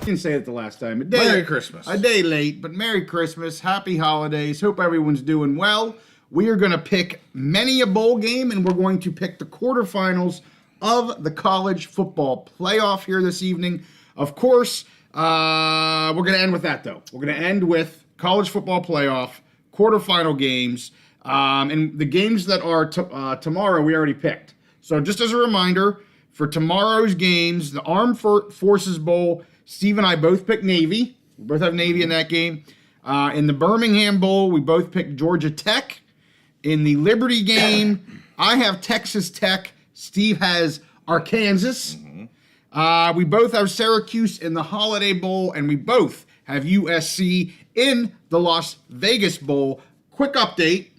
didn't say it the last time. Merry Christmas. A day late, but Merry Christmas. Happy holidays. Hope everyone's doing well. We are going to pick many a bowl game, and we're going to pick the quarterfinals of the college football playoff here this evening. Of course, we're going to end with that, though. We're going to end with college football playoff, quarterfinal games, and the games that are tomorrow we already picked. So just as a reminder, for tomorrow's games, the Armed Forces Bowl, Steve and I both picked Navy. We both have Navy in that game. In the Birmingham Bowl, we both picked Georgia Tech. In the Liberty game, I have Texas Tech. Steve has Arkansas. We both have Syracuse in the Holiday Bowl, and we both have USC in the Las Vegas Bowl. Quick update.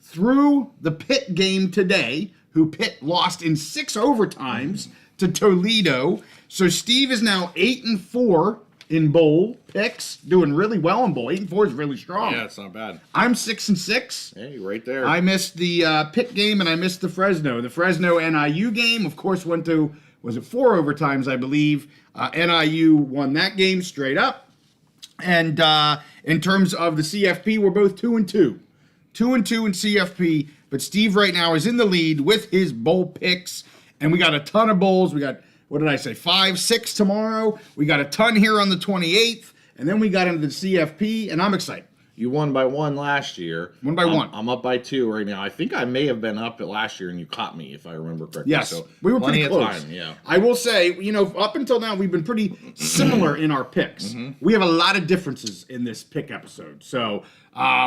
Through the Pitt game today, Pitt lost in 6 overtimes to Toledo. So Steve is now 8-4 in bowl picks, doing really well in bowl. 8-4 is really strong. Yeah, it's not bad. I'm 6-6. Hey, right there. I missed the Pitt game and I missed the Fresno. The Fresno NIU game, of course, went to, was it 4 overtimes, I believe. NIU won that game straight up. And in terms of the CFP, we're both 2-2. 2-2 in CFP. But Steve right now is in the lead with his bowl picks. And we got a ton of bowls. We got, what did I say, 5, 6 tomorrow. We got a ton here on the 28th. And then we got into the CFP, and I'm excited. You won by 1 last year. 1 by 1. I'm up by 2 right now. I think I may have been up at last year, and you caught me, if I remember correctly. Yes, so we were pretty close. Time, yeah. I will say, up until now, we've been pretty similar in our picks. We have a lot of differences in this pick episode. So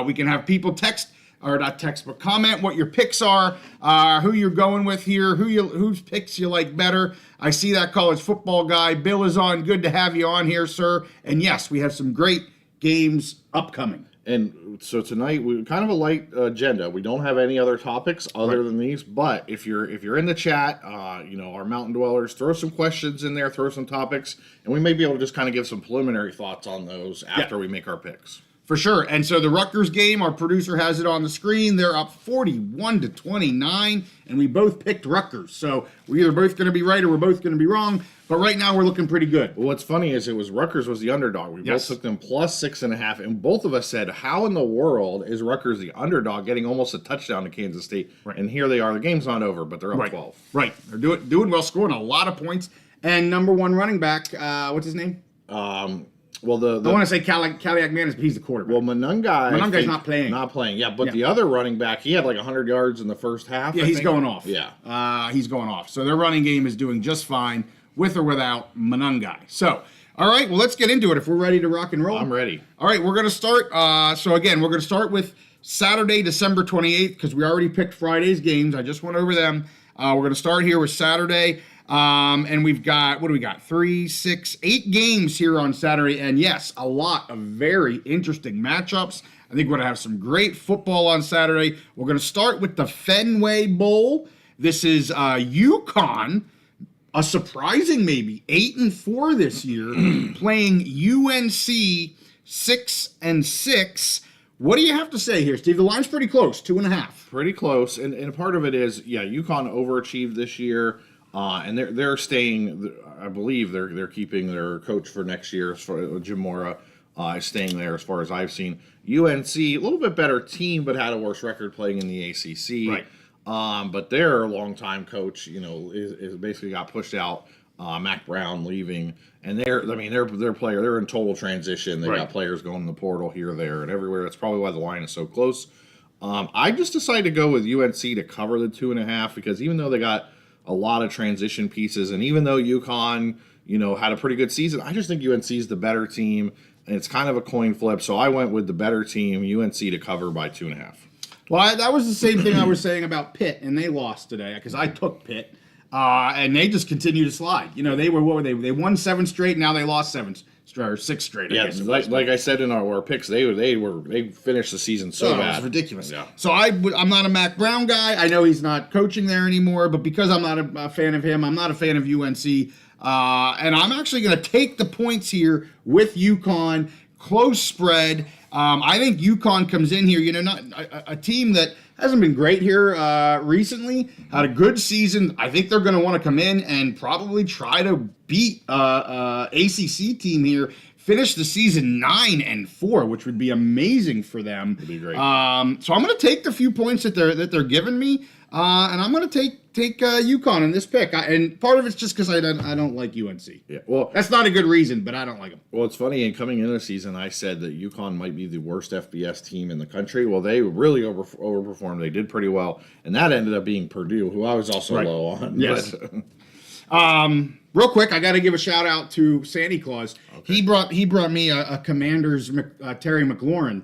we can have people text, or not text, but comment what your picks are, who you're going with here, whose picks you like better. I see that college football guy. Bill is on. Good to have you on here, sir. And yes, we have some great games upcoming. And so tonight we kind of a light agenda. We don't have any other topics other than these. But if you're in the chat, our Mountain Dwellers, throw some questions in there, throw some topics, and we may be able to just kind of give some preliminary thoughts on those after we make our picks. For sure. And so the Rutgers game, our producer has it on the screen. They're up 41-29, and we both picked Rutgers. So we're either both going to be right or we're both going to be wrong. But right now we're looking pretty good. Well, what's funny is Rutgers was the underdog. We both took them plus 6.5, and both of us said, how in the world is Rutgers the underdog getting almost a touchdown to Kansas State? Right. And here they are. The game's not over, but they're up 12. Right. They're doing well, scoring a lot of points. And number 1 running back, what's his name? Well, I want to say Caliac Manis, but he's the quarterback. Well, Monungai's not playing. Not playing, yeah. But the other running back, he had like 100 yards in the first half. Yeah, he's going off. Yeah. He's going off. So their running game is doing just fine with or without Monungai. So, all right, well, let's get into it if we're ready to rock and roll. I'm ready. All right, we're going to start. So, again, we're going to start with Saturday, December 28th, because we already picked Friday's games. I just went over them. We're going to start here with Saturday. And we've got, 3, 6, 8 games here on Saturday. And yes, a lot of very interesting matchups. I think we're going to have some great football on Saturday. We're going to start with the Fenway Bowl. This is UConn, a surprising maybe 8-4 this year, playing UNC 6-6. What do you have to say here, Steve? The line's pretty close, 2.5. Pretty close. And part of it is, UConn overachieved this year. And they're staying. I believe they're keeping their coach for next year. As far Jim Mora is staying there, as far as I've seen. UNC, a little bit better team, but had a worse record playing in the ACC. Right. But their longtime coach, is basically got pushed out. Mac Brown leaving, and their player. They're in total transition. They got players going in the portal here, there, and everywhere. That's probably why the line is so close. I just decided to go with UNC to cover the 2.5 because even though they got a lot of transition pieces, and even though UConn, had a pretty good season, I just think UNC is the better team, and it's kind of a coin flip. So I went with the better team, UNC, to cover by 2.5. Well, that was the same thing I was saying about Pitt, and they lost today because I took Pitt, and they just continue to slide. They were They won 7 straight, now they lost 6 straight. Yeah, like I said in our picks, they finished the season so bad. It was ridiculous. Yeah. So I'm not a Mac Brown guy. I know he's not coaching there anymore, but because I'm not a fan of him, I'm not a fan of UNC. And I'm actually going to take the points here with UConn. Close spread. I think UConn comes in here, not a team that hasn't been great here recently, had a good season. I think they're going to want to come in and probably try to beat ACC team here. Finish the season 9-4, which would be amazing for them. Would be great. So I'm going to take the few points that they're giving me, and I'm going to take UConn in this pick. And part of it's just because I don't like UNC. Yeah, well, that's not a good reason, but I don't like them. Well, it's funny. And coming into the season, I said that UConn might be the worst FBS team in the country. Well, they really overperformed. They did pretty well, and that ended up being Purdue, who I was also low on. Yes. Real quick, I got to give a shout out to Santa Claus. Okay. He brought me a Commanders Terry McLaurin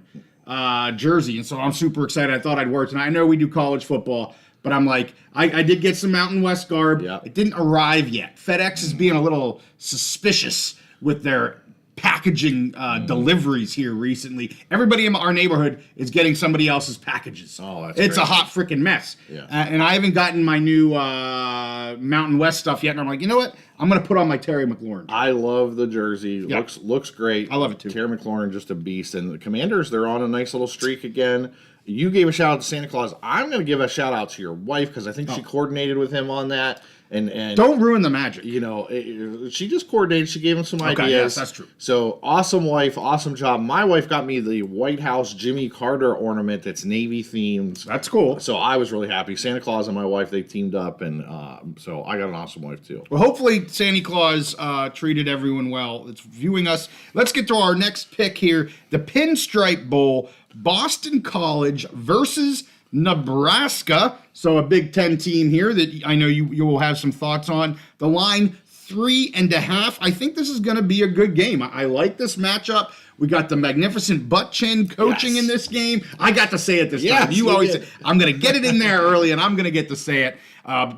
jersey, and so I'm super excited. I thought I'd wear it tonight. I know we do college football, but I'm like, I did get some Mountain West garb. Yeah. It didn't arrive yet. FedEx is being a little suspicious with their packaging deliveries here recently. Everybody in our neighborhood is getting somebody else's packages. Oh, that's It's great. a hot freaking mess. Yeah. And I haven't gotten my new Mountain West stuff yet. And I'm like, you know what? I'm going to put on my Terry McLaurin. I love the jersey. Yeah. Looks great. I love it too. Terry McLaurin, just a beast. And the Commanders, they're on a nice little streak again. You gave a shout out to Santa Claus. I'm going to give a shout out to your wife because I think she coordinated with him on that. And don't ruin the magic. She just coordinated. She gave him some ideas. Yes, that's true. So awesome wife, awesome job. My wife got me the White House Jimmy Carter ornament that's Navy themed. That's cool. So I was really happy. Santa Claus and my wife, they teamed up, and so I got an awesome wife too. Well, hopefully Santa Claus treated everyone well that's viewing us. Let's get to our next pick here. The Pinstripe Bowl, Boston College versus Nebraska. So a Big Ten team here that I know you will have some thoughts on. The line 3.5. I think this is going to be a good game. I like this matchup. We got the magnificent butt chin coaching in this game. I got to say it this time. You always say, I'm going to get it in there early, and I'm going to get to say it.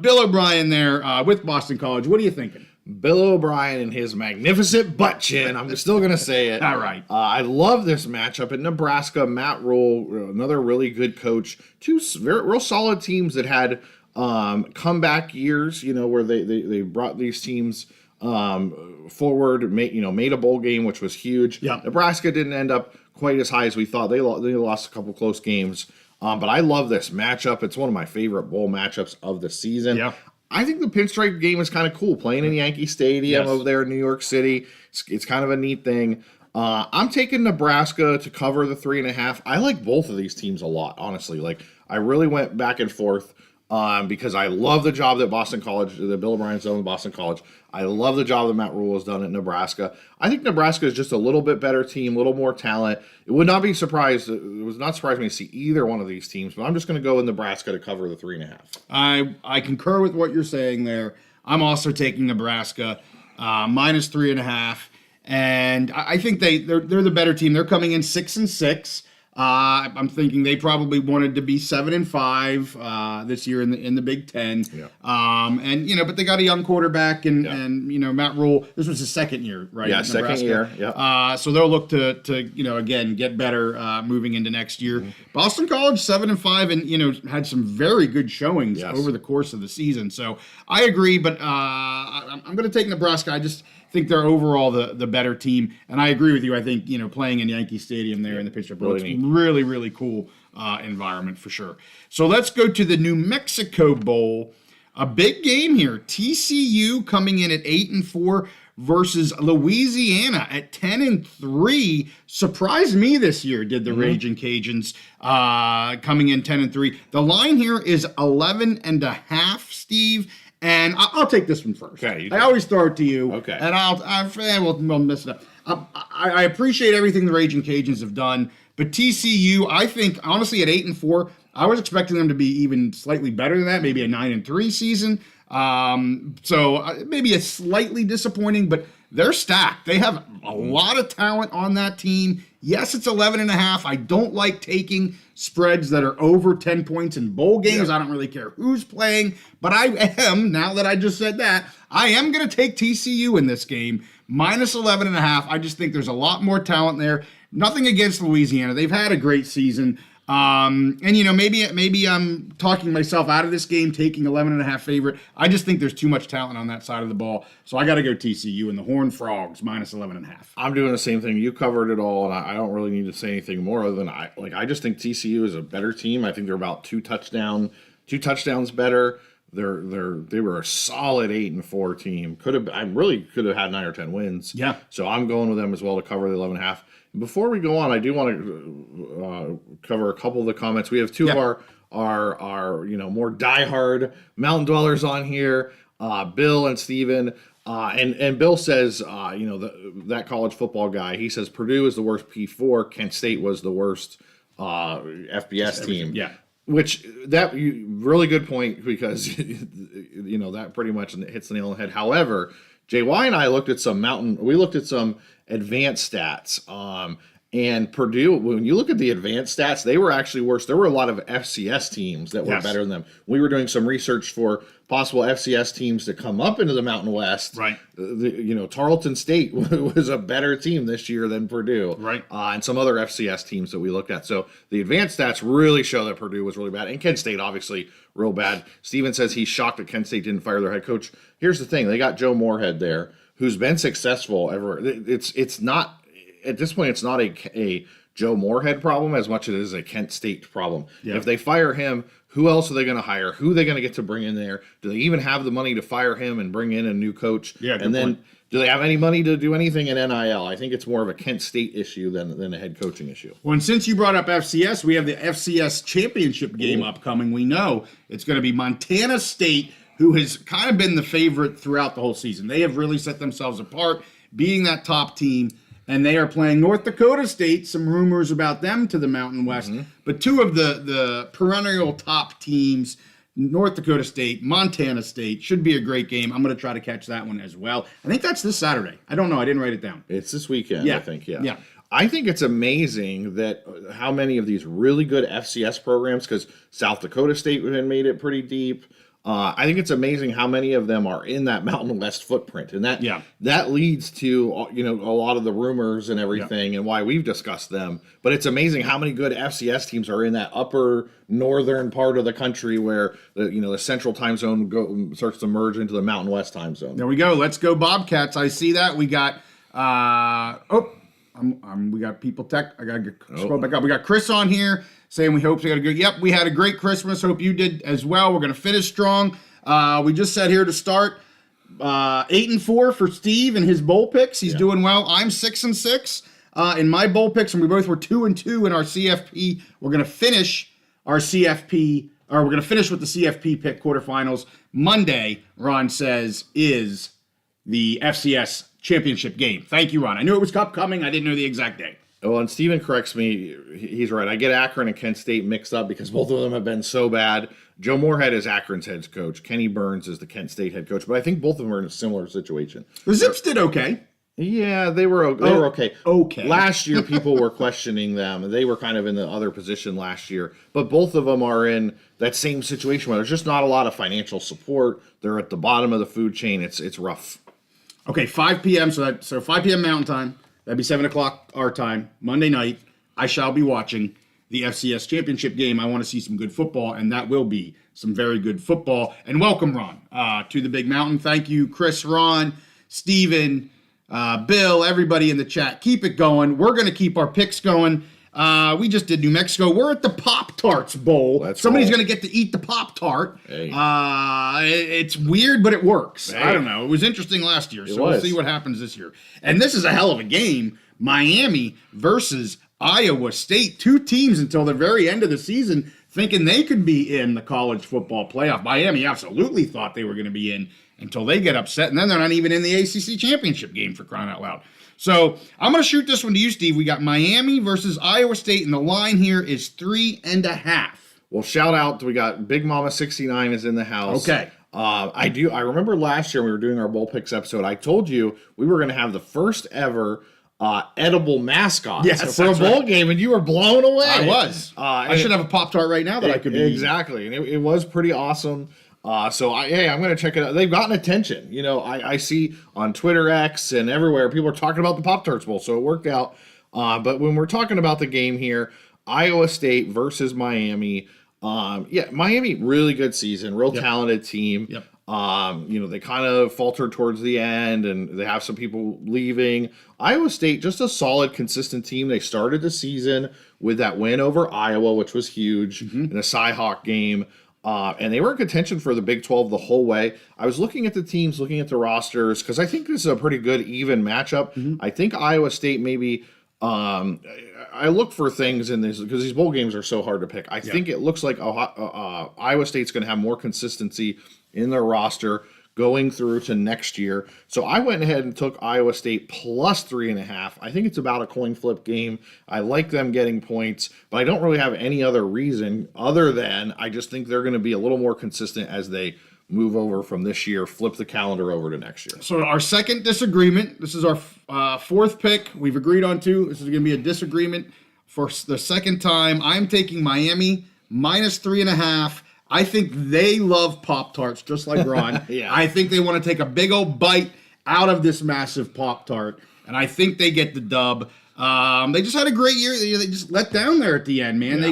Bill O'Brien there with Boston College. What are you thinking? Bill O'Brien and his magnificent butt chin. I'm still going to say it. All right. I love this matchup at Nebraska. Matt Rule, another really good coach. Two real solid teams that had comeback years, where they brought these teams forward, made a bowl game, which was huge. Yeah. Nebraska didn't end up quite as high as we thought. They lost a couple close games. But I love this matchup. It's one of my favorite bowl matchups of the season. Yeah. I think the pinstripe game is kind of cool. Playing in Yankee Stadium over there in New York City, it's kind of a neat thing. I'm taking Nebraska to cover the 3.5. I like both of these teams a lot, honestly. Like, I really went back and forth because I love the job that Bill O'Brien's done with Boston College. I love the job that Matt Rule has done at Nebraska. I think Nebraska is just a little bit better team, a little more talent. It would not surprise me to see either one of these teams, but I'm just going to go with Nebraska to cover the 3.5. I concur with what you're saying there. I'm also taking Nebraska minus 3.5, and I think they're the better team. They're coming in 6-6. I'm thinking they probably wanted to be 7-5 this year in the Big Ten. Yeah. But they got a young quarterback and Matt Rule. This was his second year, right? Yeah, second year. Yeah. So they'll look to again get better moving into next year. Mm-hmm. Boston College 7-5 and had some very good showings over the course of the season. So I agree, but I'm going to take Nebraska. I just think they're overall the better team, and I agree with you. I think playing in Yankee Stadium there in the Pinstripe Bowl, it's really, really cool environment for sure. So let's go to the New Mexico Bowl, a big game here. TCU coming in at 8-4 versus Louisiana at 10-3. Surprised me this year, did the Raging Cajuns coming in 10-3. The line here is 11.5, Steve. And I'll take this one first. Okay, I always throw it to you. Okay. And we'll mess it up. I appreciate everything the Raging Cajuns have done, but TCU, I think, honestly, at 8-4, I was expecting them to be even slightly better than that, maybe a 9-3 season. So maybe a slightly disappointing, but they're stacked. They have a lot of talent on that team. Yes, it's 11.5. I don't like taking spreads that are over 10 points in bowl games. I don't really care who's playing, but I am, now that I just said that, I am going to take TCU in this game, minus 11.5. I just think there's a lot more talent there. Nothing against Louisiana. They've had a great season. And maybe I'm talking myself out of this game, taking 11.5 favorite. I just think there's too much talent on that side of the ball, so I got to go TCU and the Horned Frogs minus 11.5. I'm doing the same thing. You covered it all, and I don't really need to say anything more other than I just think TCU is a better team. I think they're about two touchdowns better. They were a solid 8-4 team. Could have had 9 or 10 wins. Yeah. So I'm going with them as well to cover the 11.5. Before we go on, I do want to cover a couple of the comments. We have two of our more diehard Mountain Dwellers on here, Bill and Steven. And Bill says, that college football guy, he says Purdue is the worst P4, Kent State was the worst FBS team. Yeah. Which really good point, because that pretty much hits the nail on the head. However, JY and I looked at some advanced stats. And Purdue, when you look at the advanced stats, they were actually worse. There were a lot of FCS teams that were better than them. We were doing some research for possible FCS teams to come up into the Mountain West. Right. Tarleton State was a better team this year than Purdue. Right. And some other FCS teams that we looked at. So the advanced stats really show that Purdue was really bad. And Kent State, obviously, real bad. Steven says he's shocked that Kent State didn't fire their head coach. Here's the thing. They got Joe Moorhead there, who's been successful ever. It's not... At this point, it's not a Joe Moorhead problem as much as it is a Kent State problem. Yeah. If they fire him, who else are they going to hire? Who are they going to get to bring in there? Do they even have the money to fire him and bring in a new coach? Yeah, and then point. Do they have any money to do anything in NIL? I think it's more of a Kent State issue than a head coaching issue. Well, and since you brought up FCS, we have the FCS championship game upcoming. We know it's going to be Montana State, who has kind of been the favorite throughout the whole season. They have really set themselves apart, being that top team. And they are playing North Dakota State. Some rumors about them to the Mountain West. Mm-hmm. But two of the perennial top teams, North Dakota State, Montana State, should be a great game. I'm going to try to catch that one as well. I think that's this Saturday. I don't know. I didn't write it down. It's this weekend, I think, yeah. I think it's amazing that how many of these really good FCS programs, because South Dakota State made it pretty deep. I think it's amazing how many of them are in that Mountain West footprint, and that leads to a lot of the rumors and everything, and why we've discussed them. But it's amazing how many good FCS teams are in that upper northern part of the country where the Central Time Zone starts to merge into the Mountain West Time Zone. There we go. Let's go Bobcats. I see that we got. We got people tech. I gotta scroll back up. We got Chris on here saying we hope we got a good. Yep, we had a great Christmas. Hope you did as well. We're gonna finish strong. We just said here to start 8-4 for Steve and his bowl picks. He's doing well. I'm 6-6 in my bowl picks, and we both were 2-2 in our CFP. We're gonna finish our CFP, or we're gonna finish with the CFP pick quarterfinals Monday. Ron says is the FCS championship game. Thank you, Ron. I knew it was upcoming. I didn't know the exact day. Well, and Steven corrects me. He's right. I get Akron and Kent State mixed up because both of them have been so bad. Joe Moorhead is Akron's head coach. Kenny Burns is the Kent State head coach. But I think both of them are in a similar situation. The Zips did okay. Yeah, they were okay. Okay. Last year, people were questioning them. They were kind of in the other position last year. But both of them are in that same situation where there's just not a lot of financial support. They're at the bottom of the food chain. It's rough. Okay, 5 p.m. So 5 p.m. Mountain Time. That'd be 7 o'clock our time. Monday night, I shall be watching the FCS championship game. I want to see some good football, and that will be some very good football. And welcome, Ron, to the Big Mountain. Thank you, Chris, Ron, Steven, Bill, everybody in the chat. Keep it going. We're going to keep our picks going. We just did New Mexico. We're at the Pop-Tarts Bowl. Somebody's going to get to eat the Pop-Tart. Hey. It's weird, but it works. Hey. I don't know. It was interesting last year, so we'll see what happens this year. And this is a hell of a game. Miami versus Iowa State. Two teams until the very end of the season thinking they could be in the college football playoff. Miami absolutely thought they were going to be in until they get upset, and then they're not even in the ACC championship game, for crying out loud. So I'm going to shoot this one to you, Steve. We got Miami versus Iowa State, and the line here is 3.5. Well, shout out. We got Big Mama 69 is in the house. Okay. I remember last year when we were doing our Bowl Picks episode, I told you we were going to have the first ever edible mascot for a bowl game, and you were blown away. I was. I should have a Pop-Tart right now that I could be exactly, and it was pretty awesome. I'm going to check it out. They've gotten attention. I see on Twitter X and everywhere people are talking about the Pop-Tarts Bowl, so it worked out. But when we're talking about the game here, Iowa State versus Miami. Miami, really good season, real talented team. Yep. They kind of faltered towards the end, and they have some people leaving. Iowa State, just a solid, consistent team. They started the season with that win over Iowa, which was huge in a Cy-Hawk game. And they were in contention for the Big 12 the whole way. I was looking at the teams, looking at the rosters, because I think this is a pretty good, even matchup. I think Iowa State maybe I look for things in this because these bowl games are so hard to pick. I think it looks like Iowa State's going to have more consistency in their roster going through to next year. So I went ahead and took Iowa State plus 3.5. I think it's about a coin flip game. I like them getting points, but I don't really have any other reason other than I just think they're going to be a little more consistent as they move over from this year, flip the calendar over to next year. So our second disagreement, this is our fourth pick. We've agreed on two. This is going to be a disagreement for the second time. I'm taking Miami minus 3.5. I think they love Pop-Tarts just like Ron. I think they want to take a big old bite out of this massive Pop-Tart, and I think they get the dub. They just had a great year. They just let down there at the end, man.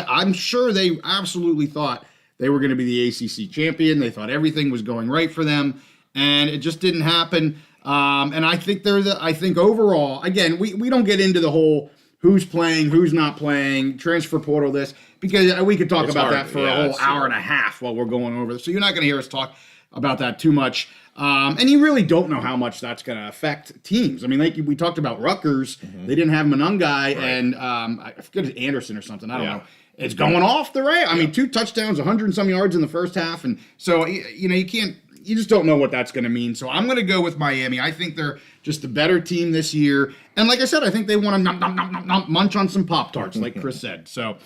I'm sure they absolutely thought they were going to be the ACC champion. They thought everything was going right for them, and it just didn't happen. And I think I think overall, again, we don't get into the whole who's playing, who's not playing, transfer portal this, because we could talk about that for a whole hour and a half while we're going over this. So you're not going to hear us talk about that too much. And you really don't know how much that's going to affect teams. I mean, like we talked about Rutgers, they didn't have Monungai and I forget it's Anderson or something. I don't know. It's going off the rail. I mean, 2 touchdowns, 100 and some yards in the first half. And so, you just don't know what that's going to mean. So I'm going to go with Miami. I think they're just the better team this year. And like I said, I think they want to munch on some Pop-Tarts, like Chris said. So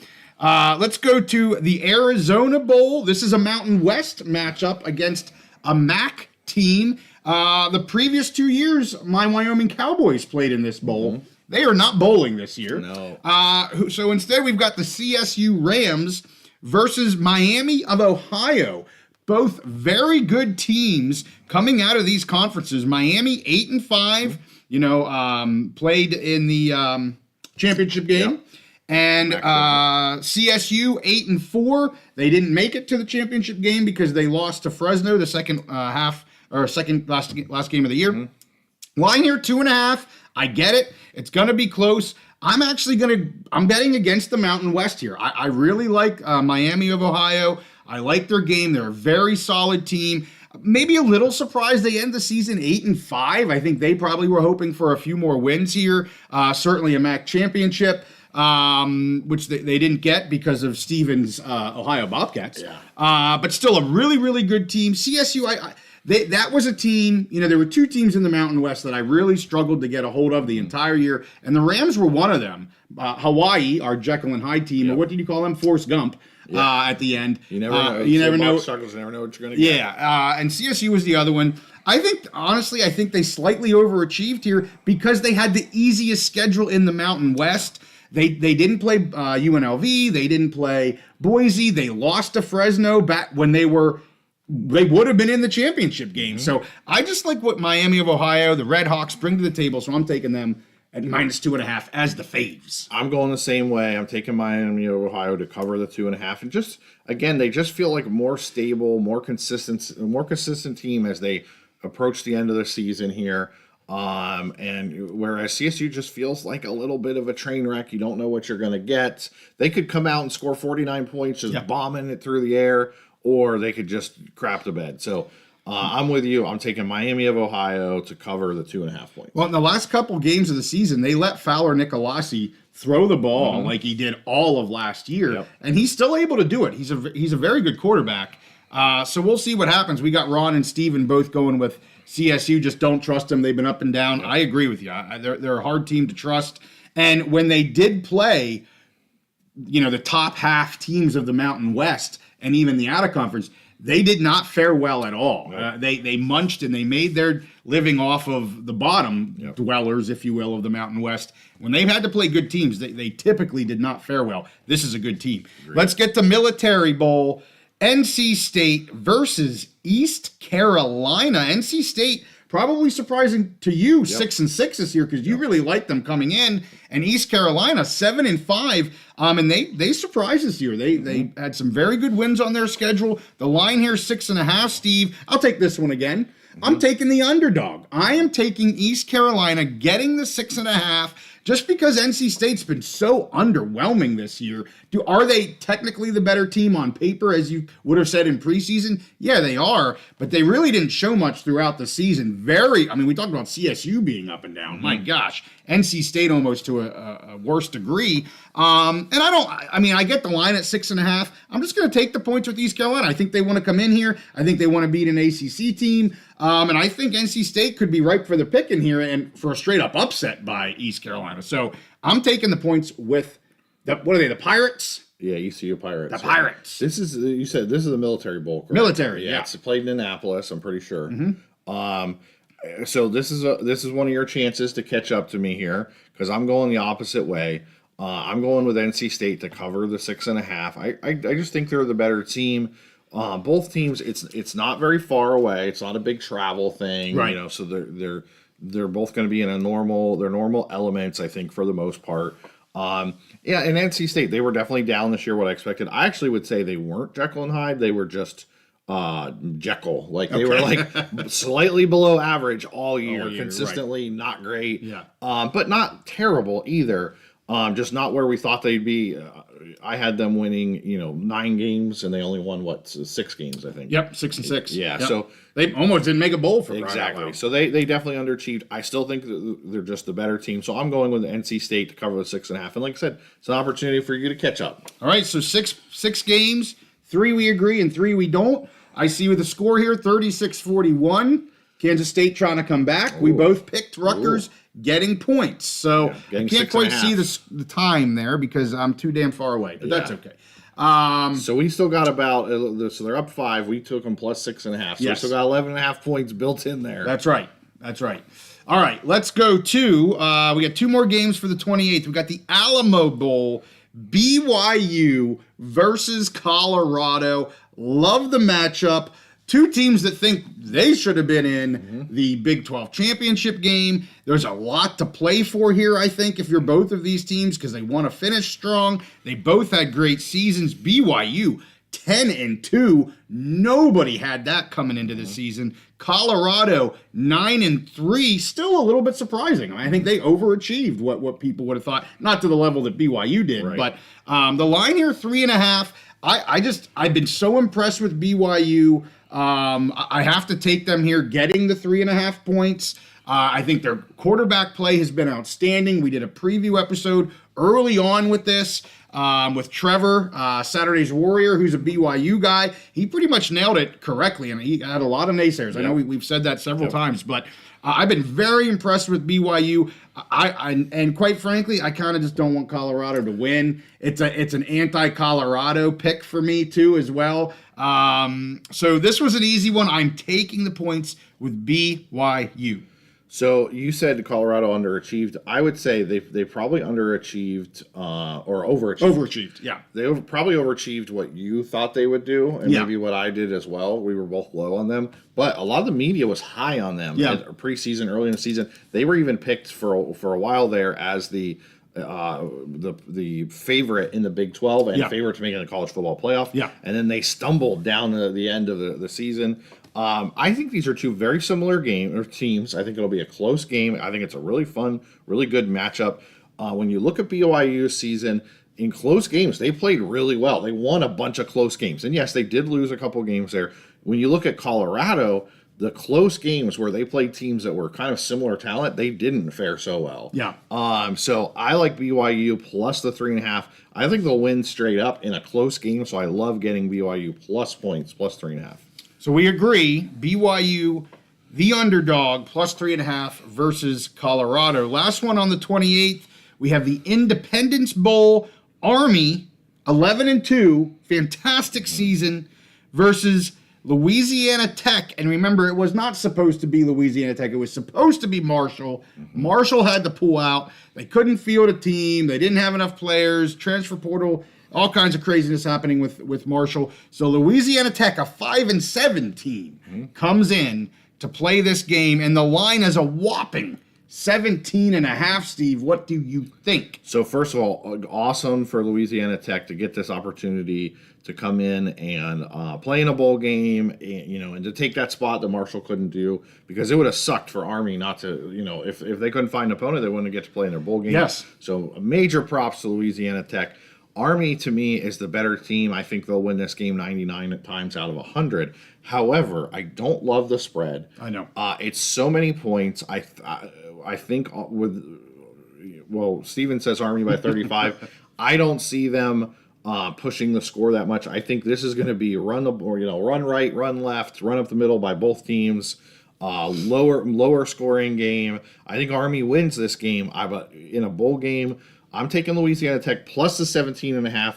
let's go to the Arizona Bowl. This is a Mountain West matchup against a MAC team. The previous 2 years, my Wyoming Cowboys played in this bowl. They are not bowling this year. No. So instead, we've got the CSU Rams versus Miami of Ohio. Both very good teams coming out of these conferences. Miami 8-5, played in the championship game. And CSU 8-4. They didn't make it to the championship game because they lost to Fresno the second last game of the year. Line here 2.5. I get it. It's going to be close. I'm betting against the Mountain West here. I really like Miami of Ohio. I like their game. They're a very solid team. Maybe a little surprised they end the season 8-5. I think they probably were hoping for a few more wins here. Certainly a MAC championship, which they didn't get because of Stevens' Ohio Bobcats. But still a really, really good team. CSU, that was a team, there were 2 teams in the Mountain West that I really struggled to get a hold of the entire year, and the Rams were one of them. Hawaii, our Jekyll and Hyde team, or what did you call them? Forrest Gump. At the end. You never know. You never know. Struggles, you never know what you're going to get. And CSU was the other one. I think they slightly overachieved here because they had the easiest schedule in the Mountain West. They didn't play UNLV. They didn't play Boise. They lost to Fresno back when they would have been in the championship game. So I just like what Miami of Ohio, the Red Hawks, bring to the table. So I'm taking them at minus 2.5 as the faves. I'm going the same way. I'm taking Miami of Ohio to cover the 2.5, and just again, they just feel like a more stable, more consistent team as they approach the end of the season here. And whereas CSU just feels like a little bit of a train wreck. You don't know what you're going to get. They could come out and score 49 points, just bombing it through the air, or they could just crap the bed. So. I'm with you. I'm taking Miami of Ohio to cover the 2.5 points. Well, in the last couple games of the season, they let Fowler Nicolasi throw the ball like he did all of last year, and he's still able to do it. He's a very good quarterback. So we'll see what happens. We got Ron and Steven both going with CSU. Just don't trust them. They've been up and down. I agree with you. They're a hard team to trust. And when they did play, the top half teams of the Mountain West and even the out of conference, they did not fare well at all. They munched and they made their living off of the bottom dwellers, if you will, of the Mountain West. When they've had to play good teams, they typically did not fare well. This is a good team. Great. Let's get to Military Bowl. NC State versus East Carolina. NC State probably surprising to you, 6-6 this year, because you really like them coming in. And East Carolina, 7-5, and they surprised this year. They had some very good wins on their schedule. The line here, 6.5. Steve, I'll take this one again. I'm taking the underdog. I am taking East Carolina getting the 6.5. Just because NC State's been so underwhelming this year, are they technically the better team on paper, as you would have said in preseason? Yeah, they are, but they really didn't show much throughout the season. We talked about CSU being up and down. My gosh, NC State almost to a worse degree. I get the line at 6.5. I'm just going to take the points with East Carolina. I think they want to come in here. I think they want to beat an ACC team. And I think NC State could be ripe for the picking here and for a straight up upset by East Carolina. So I'm taking the points with the Pirates? Yeah, ECU Pirates. The Pirates. This is, you said this is the Military Bowl, correct? Military, yeah. It's played in Annapolis, I'm pretty sure. So this is one of your chances to catch up to me here, because I'm going the opposite way. I'm going with NC State to cover the 6.5. I just think they're the better team. Both teams, it's not very far away. It's not a big travel thing, right? So they're both going to be in their normal elements, I think, for the most part. And NC State, they were definitely down this year. What I expected, I actually would say they weren't Jekyll and Hyde. They were just Jekyll. Like they were like slightly below average all year, consistently not great. Yeah, but not terrible either. Just not where we thought they'd be. I had them winning, 9 games, and they only won 6 games, I think. Yep, 6-6. Yeah, yep. So they almost didn't make a bowl for exactly. So they definitely underachieved. I still think that they're just the better team. So I'm going with NC State to cover the 6.5. And like I said, it's an opportunity for you to catch up. All right, so six games, 3 we agree and 3 we don't. I see with the score here, 36-41. Kansas State trying to come back. We both picked Rutgers getting points. So I can't quite see the time there because I'm too damn far away, but that's okay. So we still got about, so they're up 5. We took them plus 6.5. So we still got 11.5 points built in there. That's right. All right, let's go to, we got 2 more games for the 28th. We got the Alamo Bowl, BYU versus Colorado. Love the matchup. 2 teams that think they should have been in the Big 12 championship game. There's a lot to play for here, I think, if you're both of these teams, because they want to finish strong. They both had great seasons. BYU, 10-2. Nobody had that coming into the season. Colorado, 9-3. Still a little bit surprising. I think they overachieved what people would have thought. Not to the level that BYU did, but the line here, 3.5. I've been so impressed with BYU. I have to take them here getting the 3.5 points. I think their quarterback play has been outstanding. We did a preview episode early on with this, with Trevor, Saturday's Warrior, who's a BYU guy. He pretty much nailed it correctly, and he had a lot of naysayers. I know we've said that several times, but I've been very impressed with BYU. And quite frankly, I kind of just don't want Colorado to win. It's an anti-Colorado pick for me too as well. So this was an easy one. I'm taking the points with BYU. So you said Colorado underachieved. I would say they probably underachieved or overachieved. Overachieved, yeah. They probably overachieved what you thought they would do, and maybe what I did as well. We were both low on them, but a lot of the media was high on them. Yeah. Preseason, early in the season, they were even picked for a while there as the favorite in the Big 12 and favorite to make it in the college football playoff. Yeah. And then they stumbled down to the end of the season. I think these are 2 very similar teams. I think it'll be a close game. I think it's a really fun, really good matchup. When you look at BYU's season, in close games, they played really well. They won a bunch of close games. And yes, they did lose a couple games there. When you look at Colorado, the close games where they played teams that were kind of similar talent, they didn't fare so well. Yeah. So I like BYU plus the 3.5. I think they'll win straight up in a close game. So I love getting BYU plus points, plus 3.5. So we agree, BYU, the underdog, plus 3.5 versus Colorado. Last one on the 28th, we have the Independence Bowl, Army, 11-2, fantastic season, versus Louisiana Tech. And remember, it was not supposed to be Louisiana Tech. It was supposed to be Marshall. Marshall had to pull out. They couldn't field a team. They didn't have enough players. Transfer portal, all kinds of craziness happening with Marshall. So Louisiana Tech, a 5-7 team, comes in to play this game, and the line is a whopping 17.5, Steve. What do you think? So first of all, awesome for Louisiana Tech to get this opportunity to come in and play in a bowl game, and to take that spot that Marshall couldn't do, because it would have sucked for Army not to, if they couldn't find an opponent, they wouldn't get to play in their bowl game. Yes. So major props to Louisiana Tech. Army, to me, is the better team. I think they'll win this game 99 times out of 100. However, I don't love the spread. I know. It's so many points. I think Steven says Army by 35. I don't see them pushing the score that much. I think this is going to be run right, run left, run up the middle by both teams. Lower scoring game. I think Army wins this game. In a bowl game, I'm taking Louisiana Tech plus the 17.5,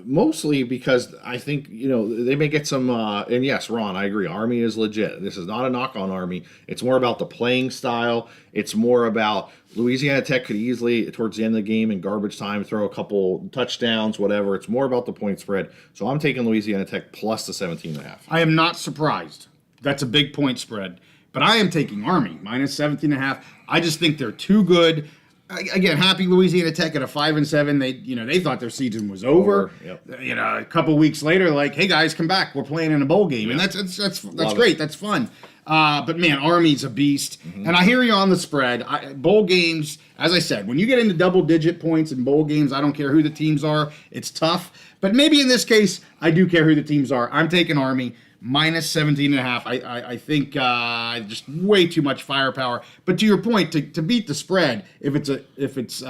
mostly because I think, they may get some, and yes, Ron, I agree. Army is legit. This is not a knock on Army. It's more about the playing style. It's more about Louisiana Tech could easily, towards the end of the game in garbage time, throw a couple touchdowns, whatever. It's more about the point spread. So I'm taking Louisiana Tech plus the 17.5. I am not surprised. That's a big point spread. But I am taking Army minus 17.5. I just think they're too good. Again, happy Louisiana Tech at a 5-7. They thought their season was over. Yep. A couple weeks later, like, hey guys, come back. We're playing in a bowl game, and that's great. That's fun. But man, Army's a beast, and I hear you on the spread. Bowl games, as I said, when you get into double-digit points in bowl games, I don't care who the teams are. It's tough, but maybe in this case, I do care who the teams are. I'm taking Army. Minus 17.5. I think just way too much firepower. But to your point, to beat the spread, if it's a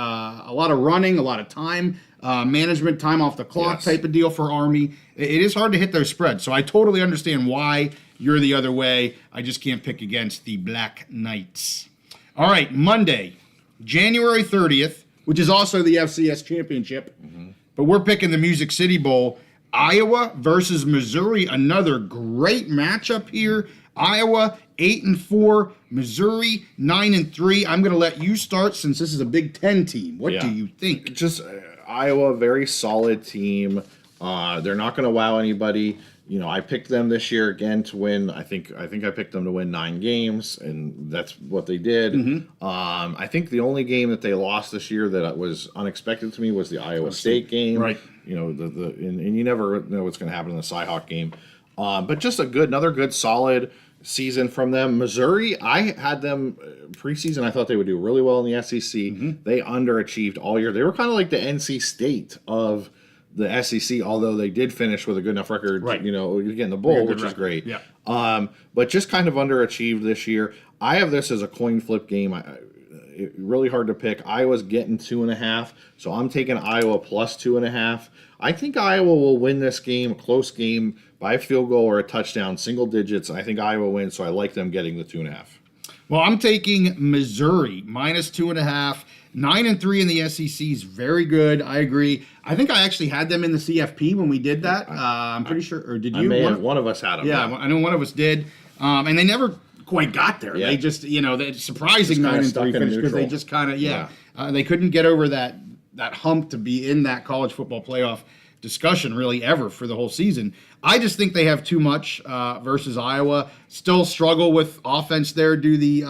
lot of running, a lot of time management, time off the clock type of deal for Army, it is hard to hit those spreads. So I totally understand why you're the other way. I just can't pick against the Black Knights. All right, Monday, January 30th, which is also the FCS championship, but we're picking the Music City Bowl. Iowa versus Missouri, another great matchup here. Iowa 8-4, Missouri 9-3. I'm going to let you start since this is a Big Ten team. What do you think? Just Iowa, very solid team. They're not going to wow anybody. I picked them this year again to win. I think I picked them to win 9 games, and that's what they did. I think the only game that they lost this year that was unexpected to me was the Iowa State game. Right. And you never know what's going to happen in the Cyhawk game. But just another good, solid season from them. Missouri, I had them preseason. I thought they would do really well in the SEC. They underachieved all year. They were kind of like the NC State of the SEC, although they did finish with a good enough record, again, the bowl, which is great. Yeah. But just kind of underachieved this year. I have this as a coin flip game. Really hard to pick. Iowa's getting 2.5, so I'm taking Iowa plus 2.5. I think Iowa will win this game, a close game, by a field goal or a touchdown, single digits. I think Iowa wins, so I like them getting the 2.5. Well, I'm taking Missouri minus 2.5. 9-3 in the SEC is very good. I agree. I think I actually had them in the CFP when we did that. I'm pretty sure. Or did you? One of us had them. Yeah, I know one of us did. And they never quite got there. Yeah. They just, they surprising 9-3 finish because they just kind of, they couldn't get over that hump to be in that college football playoff discussion really ever for the whole season. I just think they have too much versus Iowa. Still struggle with offense there. Do the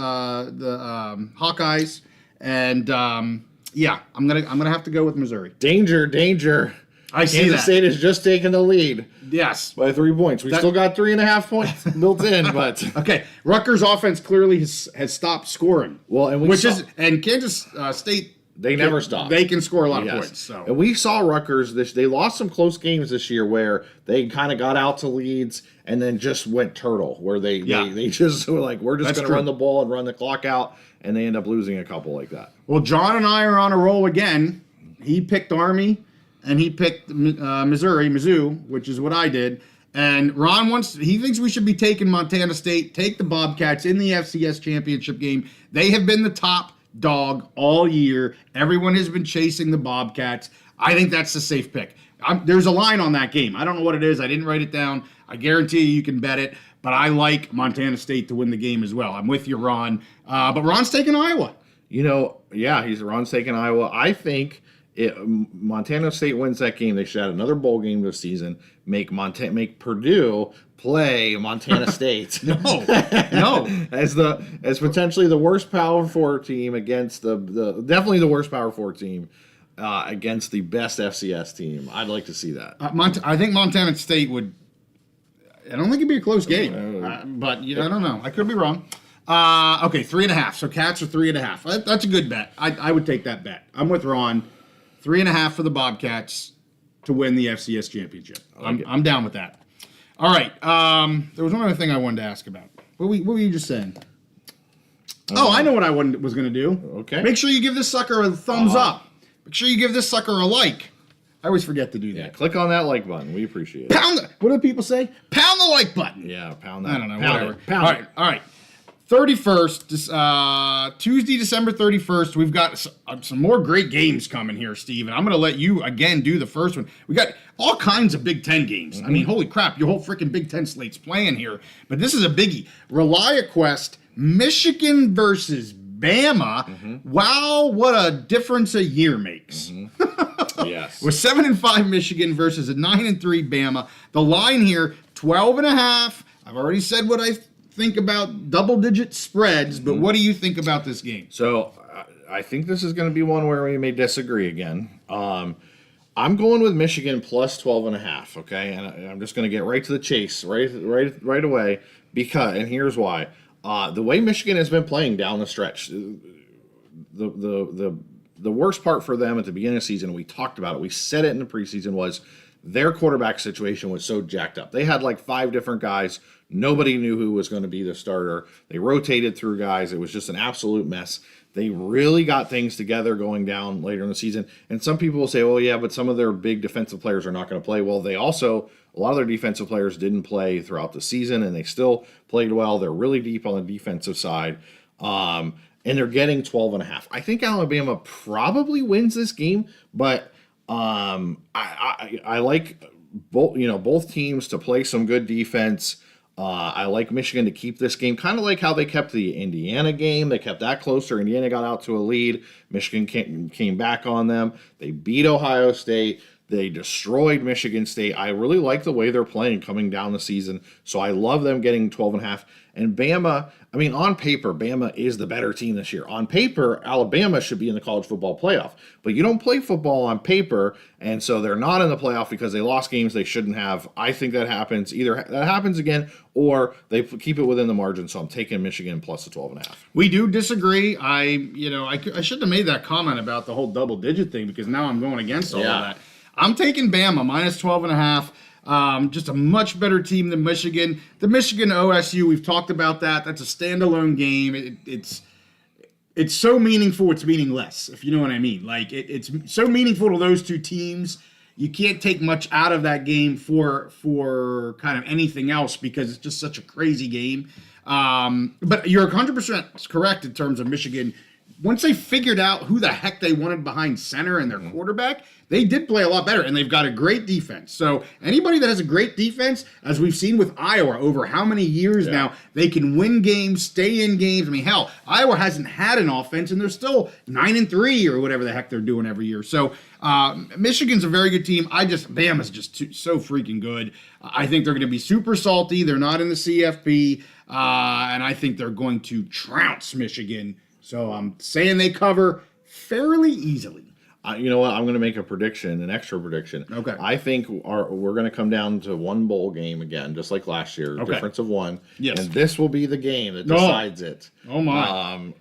Hawkeyes. And I'm gonna have to go with Missouri. Danger! I see Kansas State is just taking the lead. Yes, by 3 points. We still got 3.5 points built in, but okay. Rutgers offense clearly has stopped scoring. Well, and Kansas State. They never stop. They can score a lot of points. So. And we saw Rutgers they lost some close games this year where they kind of got out to leads and then just went turtle, where they just were like, we're just going to run the ball and run the clock out, and they end up losing a couple like that. Well, John and I are on a roll again. He picked Army, and he picked Mizzou, which is what I did. And Ron he thinks we should be taking Montana State, take the Bobcats in the FCS championship game. They have been the top dog all year. Everyone has been chasing the Bobcats. I think that's the safe pick. There's a line on that game. I don't know what it is. I didn't write it down. I guarantee you can bet it. But I like Montana State to win the game as well. I'm with you, Ron. But Ron's taking Iowa. Ron's taking Iowa. I think Montana State wins that game, they should add another bowl game this season. Make Purdue play Montana State. No. as potentially the worst Power 4 team against the definitely the worst Power 4 team against the best FCS team. I'd like to see that. I think Montana State would. I don't think it'd be a close game, but I don't know. I could be wrong. Okay, 3.5. So Cats are 3.5. That's a good bet. I would take that bet. I'm with Ron. 3.5 for the Bobcats to win the FCS championship. I'm down with that. All right. There was one other thing I wanted to ask about. What were you just saying? I know what I was going to do. Okay. Make sure you give this sucker a thumbs up. Make sure you give this sucker a like. I always forget to do that. Yeah, click on that like button. We appreciate it. What do people say? Pound the like button. Yeah, pound that. I don't know. Pound Whatever. it. Pound it. All right. 31st, Tuesday, December 31st, we've got some more great games coming here, Steve, and I'm going to let you, again, do the first one. We got all kinds of Big Ten games. Mm-hmm. I mean, holy crap, your whole freaking Big Ten slate's playing here, but this is a biggie. ReliaQuest, Michigan versus Bama. Mm-hmm. Wow, what a difference a year makes. Mm-hmm. Yes. With 7-5 Michigan versus a 9-3 Bama. The line here, 12.5. I've already said what I think about double-digit spreads, but what do you think about this game? So I think this is going to be one where we may disagree again. I'm going with Michigan plus 12.5. Okay, and I'm just going to get right to the chase, right away, and here's why. The way Michigan has been playing down the stretch, the worst part for them at the beginning of the season, we talked about it. We said it in the preseason, was their quarterback situation was so jacked up. They had like 5 different guys. Nobody knew who was going to be the starter. They rotated through guys. It was just an absolute mess. They really got things together going down later in the season. And some people will say, well, yeah, but some of their big defensive players are not going to play. Well, a lot of their defensive players didn't play throughout the season, and they still played well. They're really deep on the defensive side. And they're getting 12.5. I think Alabama probably wins this game, but I like both teams to play some good defense. I like Michigan to keep this game, kind of like how they kept the Indiana game. They kept that closer. Indiana got out to a lead. Michigan came back on them. They beat Ohio State. They destroyed Michigan State. I really like the way they're playing coming down the season. So I love them getting 12.5. And Bama, I mean, on paper, Bama is the better team this year. On paper, Alabama should be in the college football playoff. But you don't play football on paper, and so they're not in the playoff because they lost games they shouldn't have. I think that happens. Either that happens again, or they keep it within the margin. So I'm taking Michigan plus the 12.5. We do disagree. I shouldn't have made that comment about the whole double-digit thing because now I'm going against all of that. I'm taking Bama minus 12.5. Just a much better team than Michigan. The Michigan OSU, we've talked about that. That's a standalone game. It's so meaningful, it's meaningless, if you know what I mean. Like, it's so meaningful to those two teams. You can't take much out of that game for kind of anything else because it's just such a crazy game. But you're 100% correct in terms of Michigan. Once they figured out who the heck they wanted behind center and their quarterback, they did play a lot better, and they've got a great defense. So anybody that has a great defense, as we've seen with Iowa over how many years now, they can win games, stay in games. I mean, hell, Iowa hasn't had an offense, and they're still 9-3 or whatever the heck they're doing every year. So Michigan's a very good team. Bama's just so freaking good. I think they're going to be super salty. They're not in the CFP, and I think they're going to trounce Michigan. So I'm saying they cover fairly easily. You know what? I'm going to make a prediction, an extra prediction. Okay. I think we're going to come down to one bowl game again, just like last year, difference of one. Yes. And this will be the game that decides it. Oh my!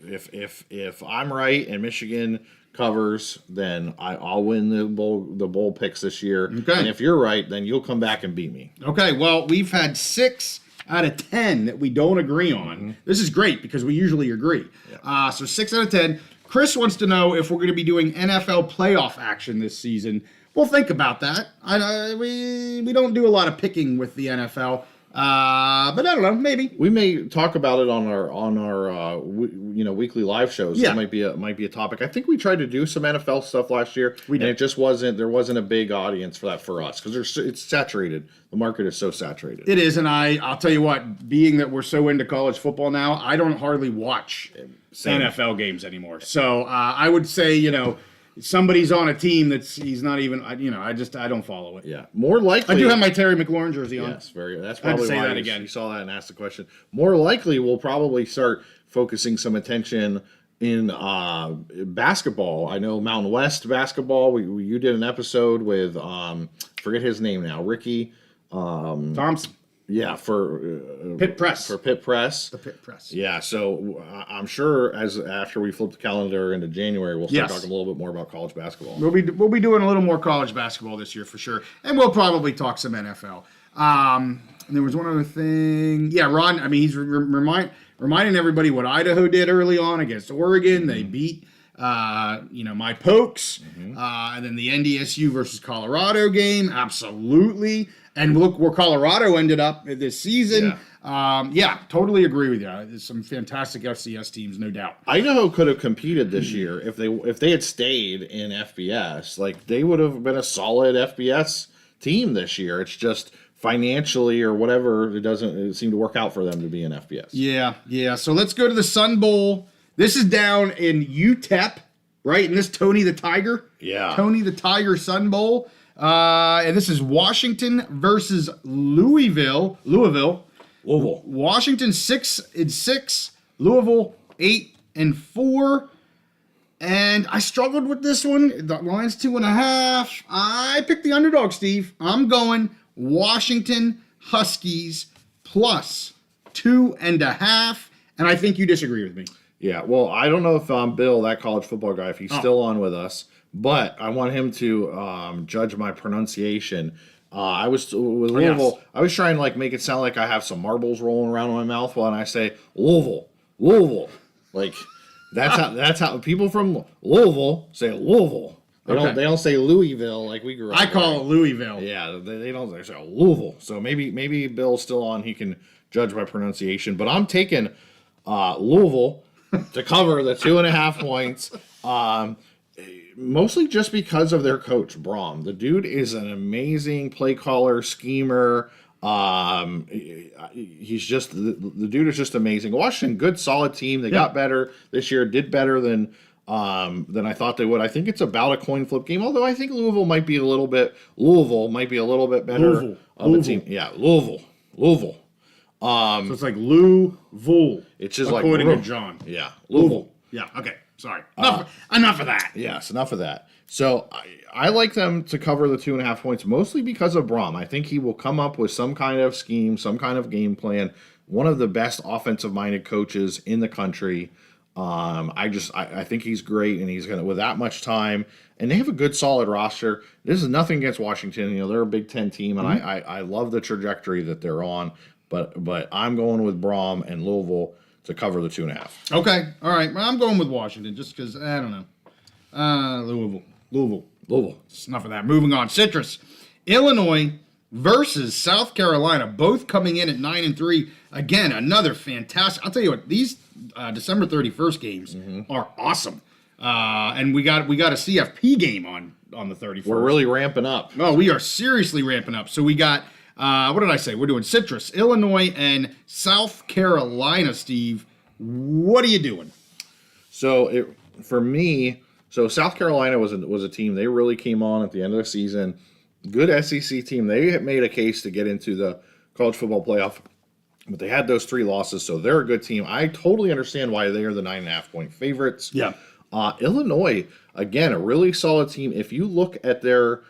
If I'm right and Michigan covers, then I'll win the bowl picks this year. Okay. And if you're right, then you'll come back and beat me. Okay. Well, we've had 6 out of 10 that we don't agree on. Mm-hmm. This is great because we usually agree. Yeah. So 6 out of 10. Chris wants to know if we're going to be doing NFL playoff action this season. We'll think about that. We don't do a lot of picking with the NFL, but I don't know. Maybe we may talk about it on our weekly live shows. Yeah, that might be a topic. I think we tried to do some NFL stuff last year, and it just wasn't. There wasn't a big audience for that for us because it's saturated. The market is so saturated. It is, and I'll tell you what. Being that we're so into college football now, I don't hardly watch NFL games anymore. So I would say, somebody's on a team he's not even. I don't follow it. Yeah, more likely. I do have my Terry McLaurin jersey on. Yes, that's I had to probably say why that again. you saw that and asked the question. More likely, we'll probably start focusing some attention in basketball. I know Mountain West basketball. You did an episode with forget his name now, Ricky Thompson. Yeah, for Pit Press. For Pit Press. The Pit Press. Yeah, so I'm sure after we flip the calendar into January, we'll start talking a little bit more about college basketball. We'll be doing a little more college basketball this year for sure, and we'll probably talk some NFL. And there was one other thing. Yeah, Ron. I mean, he's reminding everybody what Idaho did early on against Oregon. They beat my Pokes, and then the NDSU versus Colorado game. Absolutely. And look where Colorado ended up this season. Yeah, totally agree with you. There's some fantastic FCS teams, no doubt. Idaho could have competed this year if they had stayed in FBS. Like, they would have been a solid FBS team this year. It's just financially or whatever, it seem to work out for them to be in FBS. Yeah. So let's go to the Sun Bowl. This is down in UTEP, right? And this Tony the Tiger. Yeah. Tony the Tiger Sun Bowl. And this is Washington versus Louisville. Washington 6-6, Louisville 8-4. And I struggled with this one. The line's 2.5. I picked the underdog, Steve. I'm going Washington Huskies plus 2.5. And I think you disagree with me. Yeah, well, I don't know if Bill, that college football guy, if he's still on with us, but I want him to judge my pronunciation. I was with Louisville. I was trying to make it sound like I have some marbles rolling around in my mouth when I say Louisville. Like that's how people from Louisville say Louisville. They don't say Louisville like we grew up. I call it Louisville. Yeah, they don't. They say Louisville. So maybe Bill's still on. He can judge my pronunciation. But I'm taking Louisville to cover the 2.5 points. Mostly just because of their coach, Braum. The dude is an amazing play caller, schemer. He's just the dude is just amazing. Washington, good, solid team. They got better this year. Did better than I thought they would. I think it's about a coin flip game. Although I think Louisville might be a little bit better of a team. Yeah, Louisville. So it's like Louisville. It's just according to John. Yeah, Louisville. Yeah. Okay. Sorry. Enough of that. Yes, enough of that. So I like them to cover the 2.5 points, mostly because of Braum. I think he will come up with some kind of scheme, some kind of game plan. One of the best offensive-minded coaches in the country. I think he's great, and he's with that much time, and they have a good, solid roster. This is nothing against Washington. They're a Big Ten team, and I love the trajectory that they're on. But I'm going with Braum and Louisville to cover the 2.5. Okay. All right. Well, I'm going with Washington just because, I don't know. Louisville. Just enough of that. Moving on. Citrus. Illinois versus South Carolina, both coming in at 9-3. Again, another fantastic. I'll tell you what, these December 31st games are awesome. And we got a CFP game on the 31st. We're really ramping up. No, we are seriously ramping up. So we got... what did I say? We're doing Citrus, Illinois, and South Carolina, Steve. What are you doing? So for me, South Carolina was a team. They really came on at the end of the season. Good SEC team. They made a case to get into the college football playoff, but they had those 3 losses, so they're a good team. I totally understand why they are the 9.5 point favorites. Yeah. Illinois, again, a really solid team. If you look at their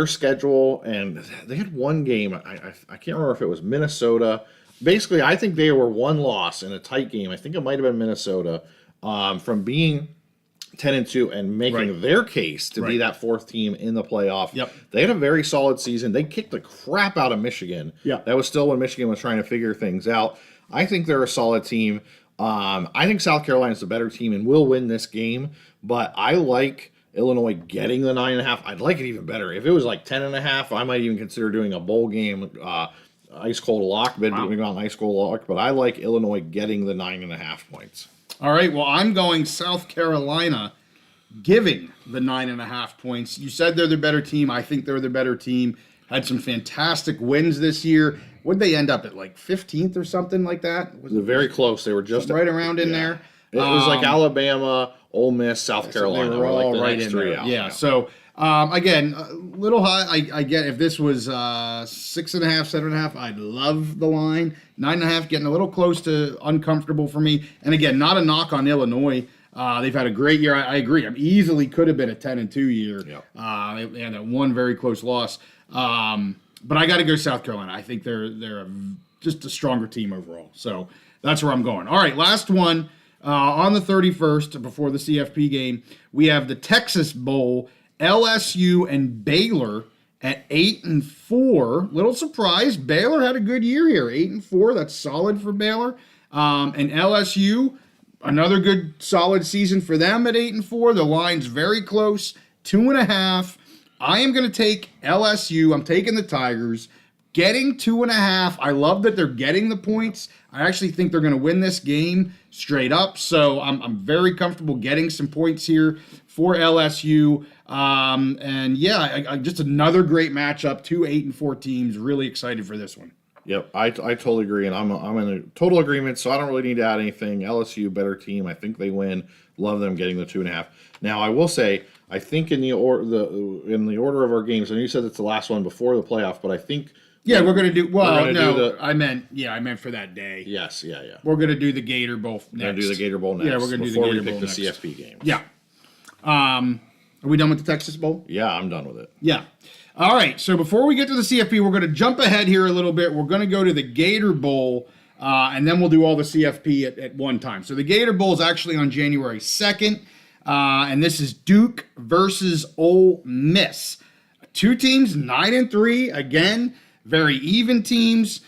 schedule, and they had one game. I can't remember if it was Minnesota. Basically, I think they were one loss in a tight game. I think it might have been Minnesota from being 10-2 and making their case to be that 4th team in the playoff. Yep. They had a very solid season. They kicked the crap out of Michigan. Yeah. That was still when Michigan was trying to figure things out. I think they're a solid team. I think South Carolina is the better team and will win this game, but I like Illinois getting the 9.5. I'd like it even better. If it was like 10.5, I might even consider doing a bowl game, ice cold lock, but ice cold lock. But I like Illinois getting the 9.5 points. All right. Well, I'm going South Carolina giving the 9.5 points. You said they're the better team. I think they're the better team. Had some fantastic wins this year. Would they end up at like 15th or something like that? Was it very close? They were just right around in there. It was like Alabama, Ole Miss, South Carolina. They were all the right next in three there. out. Yeah. So again, a little high. I get if this was 6.5, 7.5, I'd love the line. 9.5, getting a little close to uncomfortable for me. And again, not a knock on Illinois. They've had a great year. I agree. Easily could have been a 10-2 year. Yep. And that one very close loss. But I got to go South Carolina. I think they're just a stronger team overall. So that's where I'm going. All right, last one. On the 31st, before the CFP game, we have the Texas Bowl, LSU and Baylor at 8-4. Little surprise. Baylor had a good year here. 8-4. That's solid for Baylor. And LSU, another good solid season for them at 8-4. The line's very close. 2.5. I am going to take LSU. I'm taking the Tigers. Getting 2.5. I love that they're getting the points. I actually think they're going to win this game straight up. So I'm very comfortable getting some points here for LSU. And yeah, I just another great matchup. 2 8-4 teams. Really excited for this one. Yep, I totally agree, and I'm in a total agreement. So I don't really need to add anything. LSU better team. I think they win. Love them getting the 2.5. Now I will say I think in the order of our games. I know you said it's the last one before the playoff, but I think. Yeah, we're gonna do. Well, gonna no, do I meant for that day. Yes, yeah. We're gonna do the Gator Bowl next. We're gonna do the Gator Bowl next. Yeah, we're gonna do the before Gator we Bowl pick next. the CFP games. Yeah. Are we done with the Texas Bowl? Yeah, I'm done with it. Yeah. All right. So before we get to the CFP, we're gonna jump ahead here a little bit. We're gonna go to the Gator Bowl, and then we'll do all the CFP at one time. So the Gator Bowl is actually on January 2nd, and this is Duke versus Ole Miss. Two teams, 9-3. Again, very even teams.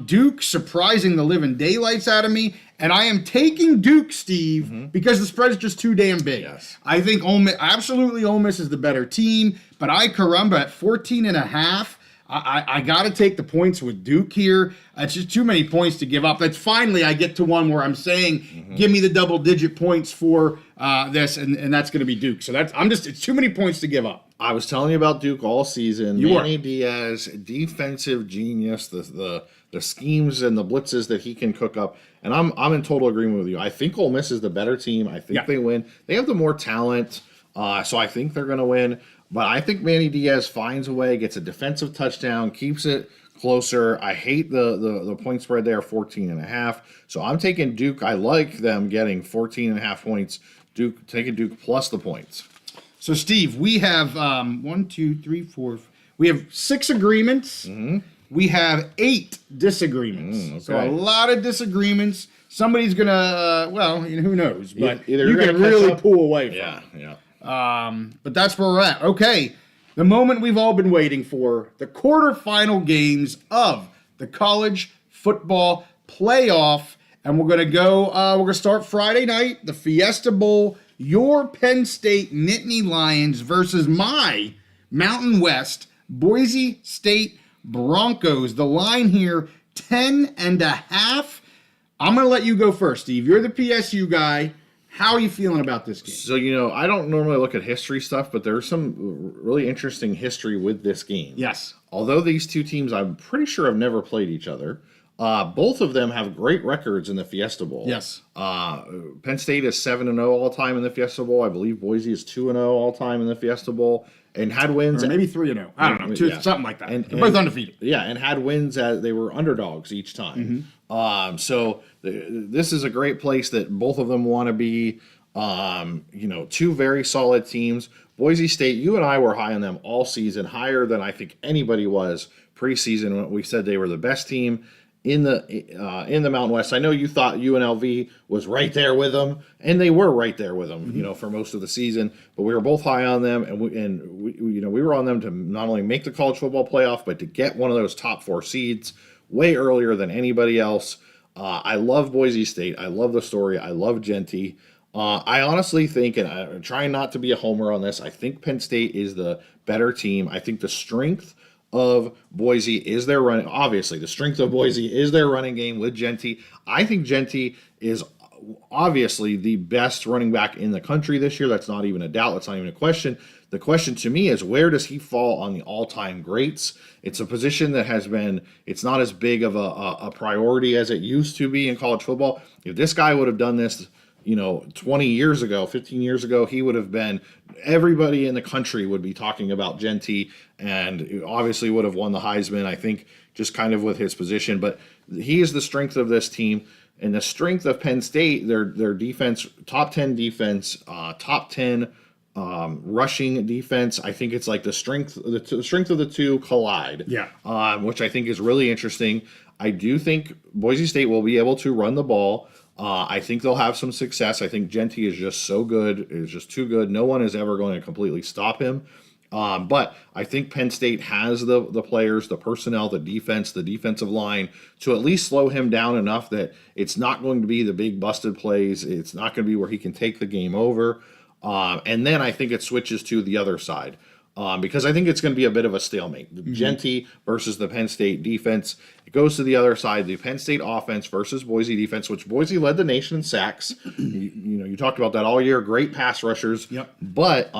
Duke surprising the living daylights out of me. And I am taking Duke, Steve, because the spread is just too damn big. Yes. I think Ole Miss is the better team, but at 14.5. I got to take the points with Duke here. It's just too many points to give up. That's finally I get to one where I'm saying, give me the double-digit points for this, and that's going to be Duke. So it's too many points to give up. I was telling you about Duke all season. You Manny Diaz, defensive genius, the schemes and the blitzes that he can cook up. And I'm in total agreement with you. I think Ole Miss is the better team. I think they win. They have the more talent, so I think they're going to win. But I think Manny Diaz finds a way, gets a defensive touchdown, keeps it closer. I hate the point spread there, 14.5. So I'm taking Duke. I like them getting 14.5 points. Taking Duke plus the points. So, Steve, we have 1, 2, 3, 4. We have 6 agreements. We have 8 disagreements. Okay. So a lot of disagreements. Somebody's gonna, who knows? But Either you can really pull away from. Yeah. But that's where we're at. Okay, the moment we've all been waiting for: the quarterfinal games of the college football playoff, and we're gonna go. We're gonna start Friday night, the Fiesta Bowl. Your Penn State Nittany Lions versus my Mountain West Boise State Broncos. The line here, 10.5. I'm going to let you go first, Steve. You're the PSU guy. How are you feeling about this game? So, I don't normally look at history stuff, but there's some really interesting history with this game. Yes. Although these two teams, I'm pretty sure, have never played each other. Both of them have great records in the Fiesta Bowl. Yes. Penn State is 7-0 all time in the Fiesta Bowl. I believe Boise is 2-0 all time in the Fiesta Bowl, and had wins. Or maybe 3-0. I don't know. Something like that. They're both undefeated. Yeah, and had wins as they were underdogs each time. So this is a great place that both of them want to be. Two very solid teams. Boise State, you and I were high on them all season, higher than I think anybody was preseason when we said they were the best team in the Mountain West. I know you thought UNLV was right there with them, and they were right there with them, for most of the season. But we were both high on them, and we were on them to not only make the college football playoff, but to get one of those top 4 seeds way earlier than anybody else. I love Boise State. I love the story. I love Genty. I honestly think, and I'm trying not to be a homer on this, I think Penn State is the better team. I think the strength of Boise is their running. Obviously, the strength of Boise is their running game with Genty. I think Genty is obviously the best running back in the country this year. That's not even a doubt. That's not even a question. The question to me is, where does he fall on the all-time greats? It's a position that it's not as big of a priority as it used to be in college football. If this guy would have done this 20 years ago, 15 years ago, he would have been, everybody in the country would be talking about Genty, and obviously would have won the Heisman, I think, just kind of with his position. But he is the strength of this team. And the strength of Penn State, their defense, top 10 defense, top 10 rushing defense. I think it's like the strength of the two collide. Yeah. Which I think is really interesting. I do think Boise State will be able to run the ball. I think they'll have some success. I think Genty is just so good, is just too good. No one is ever going to completely stop him. But I think Penn State has the players, the personnel, the defense, the defensive line to at least slow him down enough that it's not going to be the big busted plays. It's not going to be where he can take the game over. And then I think it switches to the other side. Because I think it's going to be a bit of a stalemate. The Genty versus the Penn State defense. It goes to the other side. The Penn State offense versus Boise defense, which Boise led the nation in sacks. You talked about that all year. Great pass rushers. Yep. But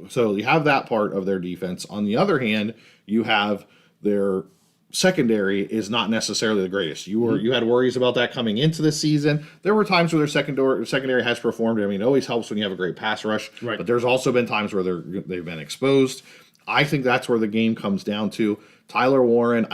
so you have that part of their defense. On the other hand, you have their secondary is not necessarily the greatest. You had worries about that coming into the season. There were times where their secondary has performed. I mean, it always helps when you have a great pass rush. Right. But there's also been times where they've been exposed. I think that's where the game comes down to. Tyler Warren,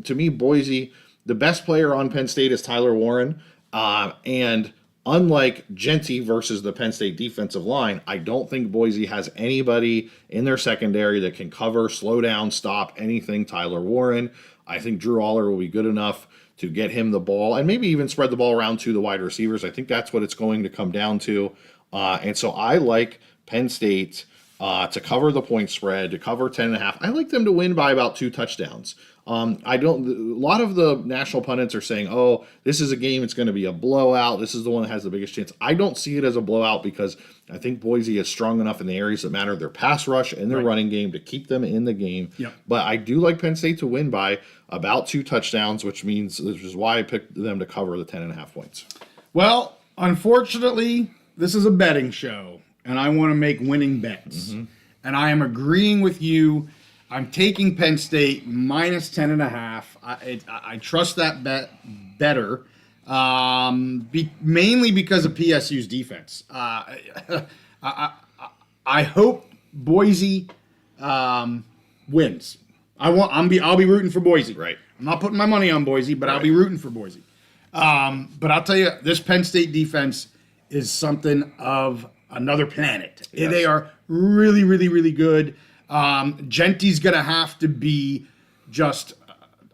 to me, Boise, the best player on Penn State is Tyler Warren. And unlike Genty versus the Penn State defensive line, I don't think Boise has anybody in their secondary that can cover, slow down, stop anything Tyler Warren. I think Drew Aller will be good enough to get him the ball and maybe even spread the ball around to the wide receivers. I think that's what it's going to come down to. And so I like Penn State to cover the point spread, to cover 10.5. I like them to win by about 2 touchdowns. A lot of the national pundits are saying, oh, this is a game, it's going to be a blowout. This is the one that has the biggest chance. I don't see it as a blowout because I think Boise is strong enough in the areas that matter, their pass rush and their running game, to keep them in the game. Yep. But I do like Penn State to win by about 2 touchdowns, which is why I picked them to cover the 10.5 points. Well, unfortunately, this is a betting show, and I want to make winning bets. And I am agreeing with you. I'm taking Penn State minus 10.5. I trust that bet better, mainly because of PSU's defense. I hope Boise wins. I'll be rooting for Boise. Right. I'm not putting my money on Boise, but I'll be rooting for Boise. But I'll tell you, this Penn State defense is something of another planet. Yes. They are really, really, really good. Genty's going to have to be just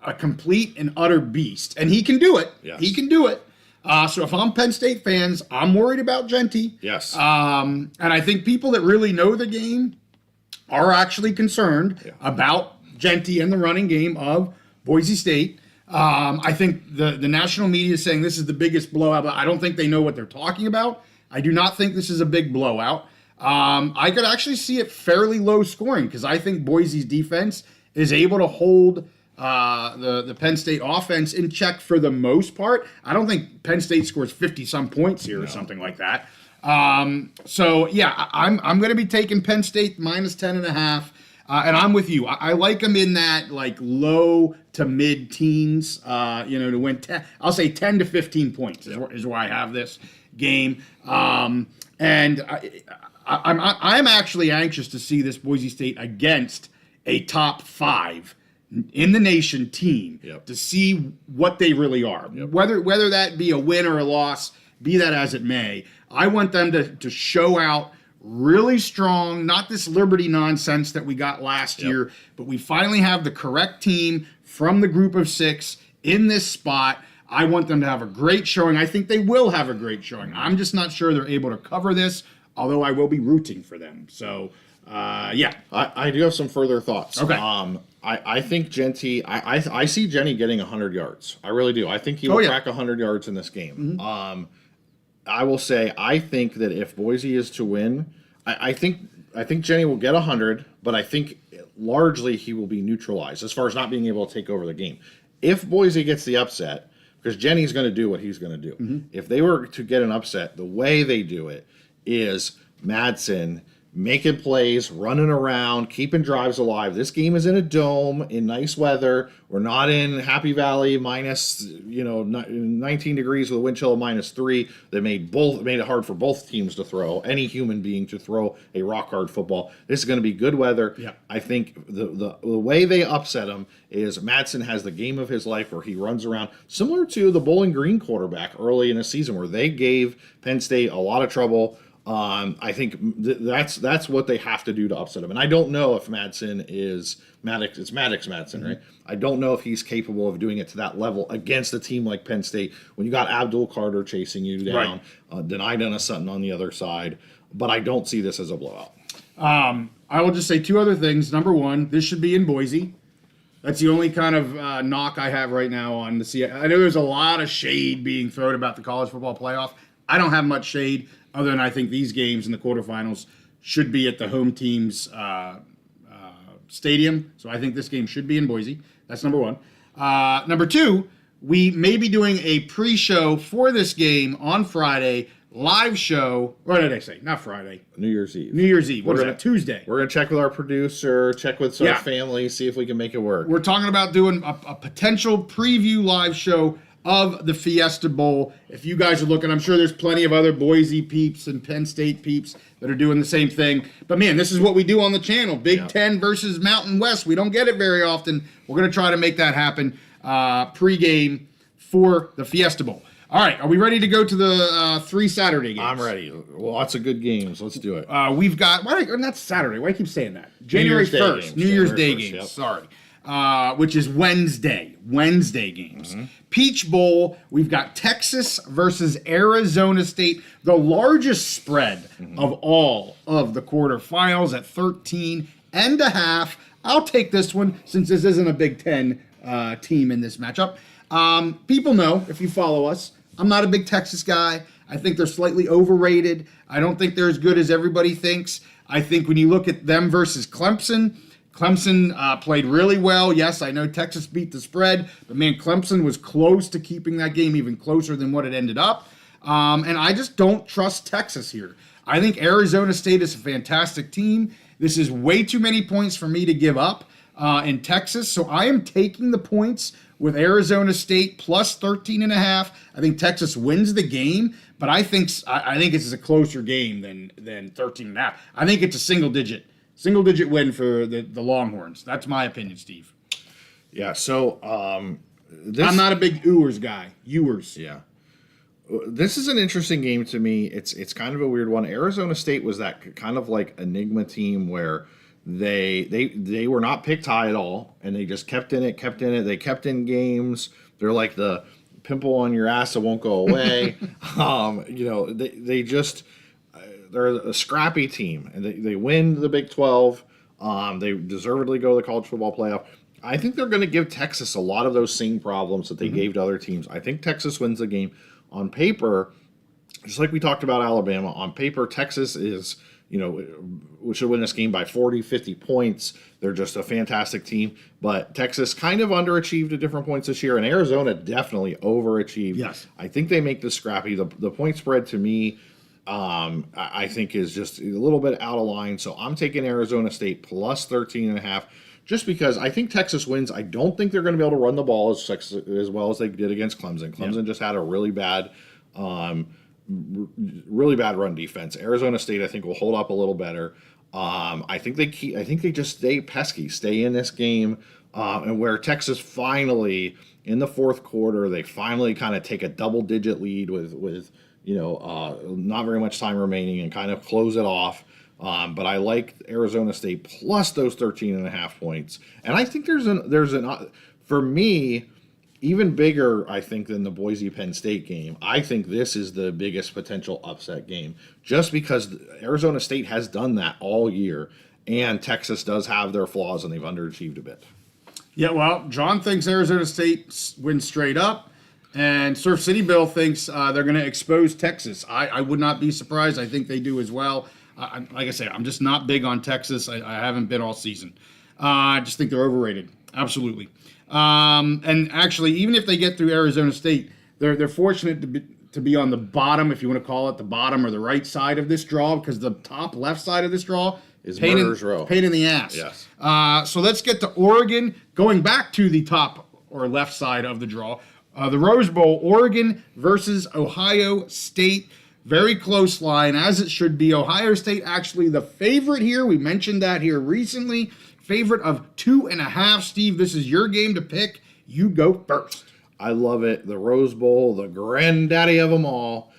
a complete and utter beast. And he can do it. Yes. He can do it. So if I'm Penn State fans, I'm worried about Genty. Yes. And I think people that really know the game are actually concerned about Genty and the running game of Boise State. I think the national media is saying this is the biggest blowout, but I don't think they know what they're talking about. I do not think this is a big blowout. I could actually see it fairly low scoring because I think Boise's defense is able to hold the Penn State offense in check for the most part. I don't think Penn State scores 50-some points here or something like that. So, yeah, I'm going to be taking Penn State minus 10.5. And I'm with you. I like them in that like low to mid teens, to win 10. I'll say 10 to 15 points is where I have this game. And I'm actually anxious to see this Boise State against a top 5 in the nation team to see what they really are. Whether that be a win or a loss, be that as it may, I want them to show out really strong, not this Liberty nonsense that we got last year, but we finally have the correct team from the group of 6 in this spot. I want them to have a great showing. I think they will have a great showing. I'm just not sure they're able to cover this, although I will be rooting for them. So, I do have some further thoughts. Okay. I think Genty, I see Genty getting 100 yards. I really do. I think he will crack 100 yards in this game. I will say, I think that if Boise is to win, I think Genty will get 100, but I think largely he will be neutralized as far as not being able to take over the game. If Boise gets the upset, because Jenny's going to do what he's going to do. If they were to get an upset, the way they do it is Madsen making plays, running around, keeping drives alive. This game is in a dome in nice weather. We're not in Happy Valley minus 19 degrees with a wind chill of -3. That made it hard for both teams to throw, any human being to throw a rock hard football. This is going to be good weather. Yeah. I think the way they upset him is Madsen has the game of his life where he runs around, similar to the Bowling Green quarterback early in the season where they gave Penn State a lot of trouble. I think that's what they have to do to upset him. And I don't know if Madsen is Maddox. It's Maddox Madsen, right? I don't know if he's capable of doing it to that level against a team like Penn State when you got Abdul Carter chasing you down, Denai Sutton on the other side. But I don't see this as a blowout. I will just say two other things. Number one, this should be in Boise. That's the only kind of knock I have right now on the CFP. I know there's a lot of shade being thrown about the college football playoff. I don't have much shade other than I think these games in the quarterfinals should be at the home team's stadium. So I think this game should be in Boise. That's number one. Number two, we may be doing a pre-show for this game on Friday, live show. What did I say? Not Friday. New Year's Eve. New Year's Eve. What is that? Tuesday. We're going to check with our producer, check with our family, see if we can make it work. We're talking about doing a potential preview live show of the Fiesta Bowl. If you guys are looking, I'm sure there's plenty of other Boise peeps and Penn State peeps that are doing the same thing. But man, this is what we do on the channel. Big Ten versus Mountain West. We don't get it very often. We're going to try to make that happen pre-game for the Fiesta Bowl. All right, are we ready to go to the 3 Saturday games? I'm ready. Lots of good games. Let's do it. We've got, not Saturday, why do I keep saying that? January 1st, New Year's Day games, yep. Sorry. Which is Wednesday games. Mm-hmm. Peach Bowl, we've got Texas versus Arizona State, the largest spread of all of the quarterfinals at 13.5. I'll take this one since this isn't a Big Ten team in this matchup. People know, if you follow us, I'm not a big Texas guy. I think they're slightly overrated. I don't think they're as good as everybody thinks. I think when you look at them versus Clemson played really well. Yes, I know Texas beat the spread, but man, Clemson was close to keeping that game even closer than what it ended up. And I just don't trust Texas here. I think Arizona State is a fantastic team. This is way too many points for me to give up in Texas, so I am taking the points with Arizona State plus 13.5. I think Texas wins the game, but I think it's a closer game than 13.5. I think it's a single digit win for the Longhorns. That's my opinion, Steve. Yeah. So I'm not a big Ewers guy. Yeah. This is an interesting game to me. It's kind of a weird one. Arizona State was that kind of like enigma team where they were not picked high at all, and they just kept in it. They kept in games. They're like the pimple on your ass that won't go away. They're a scrappy team, and they win the Big 12. They deservedly go to the college football playoff. I think they're going to give Texas a lot of those same problems that they gave to other teams. I think Texas wins the game. On paper, just like we talked about Alabama, on paper, Texas is, we should win this game by 40, 50 points. They're just a fantastic team. But Texas kind of underachieved at different points this year, and Arizona definitely overachieved. Yes. I think they make this scrappy. The point spread to me, I think is just a little bit out of line. So I'm taking Arizona State plus 13.5 just because I think Texas wins. I don't think they're going to be able to run the ball as well as they did against Clemson. Clemson just had a really bad run defense. Arizona State, I think, will hold up a little better. I think they just stay pesky, stay in this game, and where Texas finally in the fourth quarter, they finally kind of take a double-digit lead with not very much time remaining and kind of close it off. But I like Arizona State plus those 13.5 points, and I think there's an for me. Even bigger, I think, than the Boise-Penn State game. I think this is the biggest potential upset game, just because Arizona State has done that all year, and Texas does have their flaws, and they've underachieved a bit. Yeah, well, John thinks Arizona State wins straight up, and Surf City Bill thinks they're going to expose Texas. I would not be surprised. I think they do as well. Like I say, I'm just not big on Texas. I haven't been all season. I just think they're overrated. Absolutely. And actually, even if they get through Arizona State, they're fortunate to be on the bottom, if you want to call it the bottom or the right side of this draw, because the top left side of this draw is murderer's row. Pain in the ass. Yes. So let's get to Oregon. Going back to the top or left side of the draw, the Rose Bowl, Oregon versus Ohio State. Very close line, as it should be. Ohio State actually the favorite here. We mentioned that here recently. Favorite of 2.5. Steve, this is your game to pick. You go first. I love it. The Rose Bowl, the granddaddy of them all.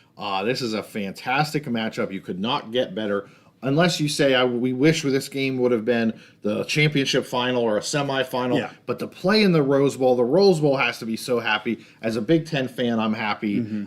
This is a fantastic matchup. You could not get better. Unless you say, we wish this game would have been the championship final or a semifinal. Yeah. But to play in the Rose Bowl has to be so happy. As a Big Ten fan, I'm happy.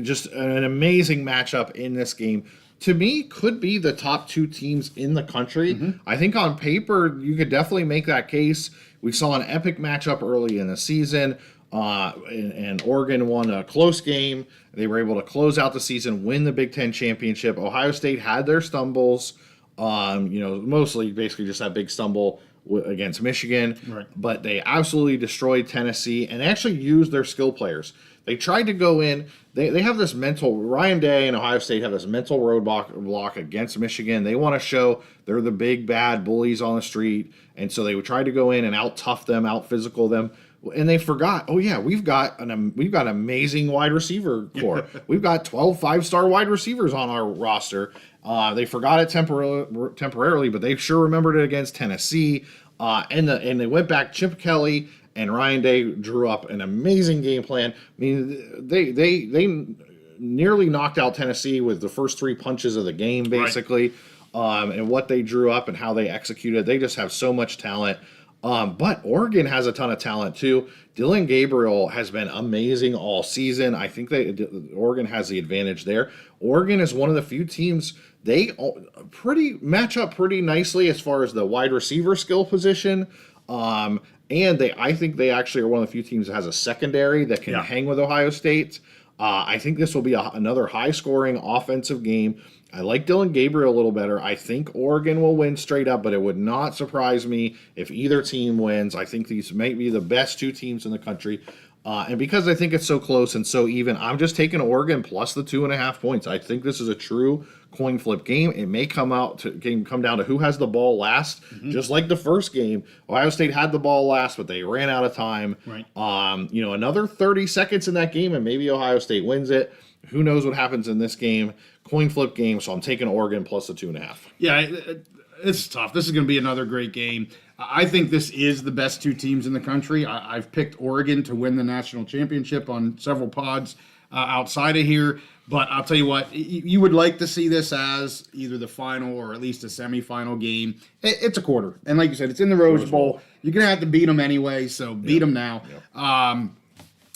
Just an amazing matchup in this game. To me, could be the top two teams in the country. I think on paper, you could definitely make that case. We saw an epic matchup early in the season. And Oregon won a close game. They were able to close out the season, win the Big Ten championship. Ohio State had their stumbles, mostly basically just that big stumble against Michigan. Right. But they absolutely destroyed Tennessee and actually used their skill players. They tried to go in. They have this mental, Ryan Day and Ohio State have this mental roadblock against Michigan. They want to show they're the big bad bullies on the street. And so they would try to go in and out-tough them, out-physical them. And they forgot, we've got an amazing wide receiver core. We've got 12 5-star wide receivers on our roster. They forgot it temporarily, but they sure remembered it against Tennessee. And they went back. Chip Kelly and Ryan Day drew up an amazing game plan. I mean, they nearly knocked out Tennessee with the first 3 punches of the game, basically. Right. And what they drew up and how they executed. They just have so much talent. But Oregon has a ton of talent too. Dylan Gabriel has been amazing all season. I think Oregon has the advantage there. Oregon is one of the few teams they match up pretty nicely as far as the wide receiver skill position. And I think they actually are one of the few teams that has a secondary that can hang with Ohio State. I think this will be another high-scoring offensive game. I like Dylan Gabriel a little better. I think Oregon will win straight up, but it would not surprise me if either team wins. I think these might be the best 2 teams in the country. And because I think it's so close and so even, I'm just taking Oregon plus the 2.5 points. I think this is a true coin flip game. It may come down to who has the ball last, just like the first game. Ohio State had the ball last, but they ran out of time. Right. Another 30 seconds in that game, and maybe Ohio State wins it. Who knows what happens in this game? Coin flip game, so I'm taking Oregon plus the 2.5. Yeah, it's tough. This is going to be another great game. I think this is the best 2 teams in the country. I've picked Oregon to win the national championship on several pods outside of here. But I'll tell you what, you would like to see this as either the final or at least a semifinal game. It's a quarter. And like you said, it's in the Rose Bowl. You're going to have to beat them anyway, so beat them now. Yeah.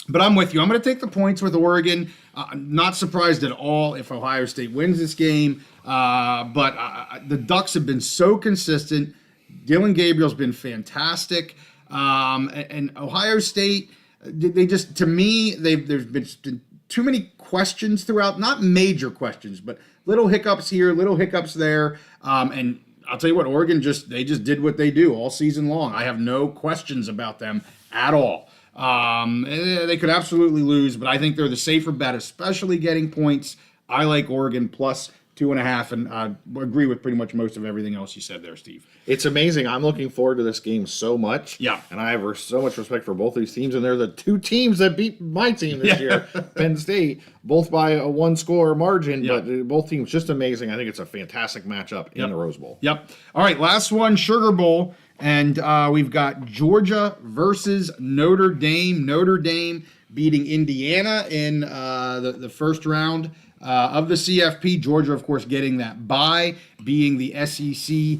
But I'm with you. I'm going to take the points with Oregon. Not surprised at all if Ohio State wins this game. But the Ducks have been so consistent. Dylan Gabriel's been fantastic. And Ohio State, they just, to me, there's been too many questions throughout. Not major questions, but little hiccups here, little hiccups there. And I'll tell you what, Oregon they just did what they do all season long. I have no questions about them at all. They could absolutely lose, but I think they're the safer bet, especially getting points. I like Oregon plus 2.5, and I agree with pretty much most of everything else you said there, Steve. It's amazing. I'm looking forward to this game so much. Yeah. And I have so much respect for both these teams, and they're the 2 teams that beat my team this year, Penn State, both by a 1-score margin, but both teams just amazing. I think it's a fantastic matchup in the Rose Bowl. Yep. All right, last one, Sugar Bowl. And we've got Georgia versus Notre Dame. Notre Dame beating Indiana in the first round of the CFP. Georgia, of course, getting that bye, being the SEC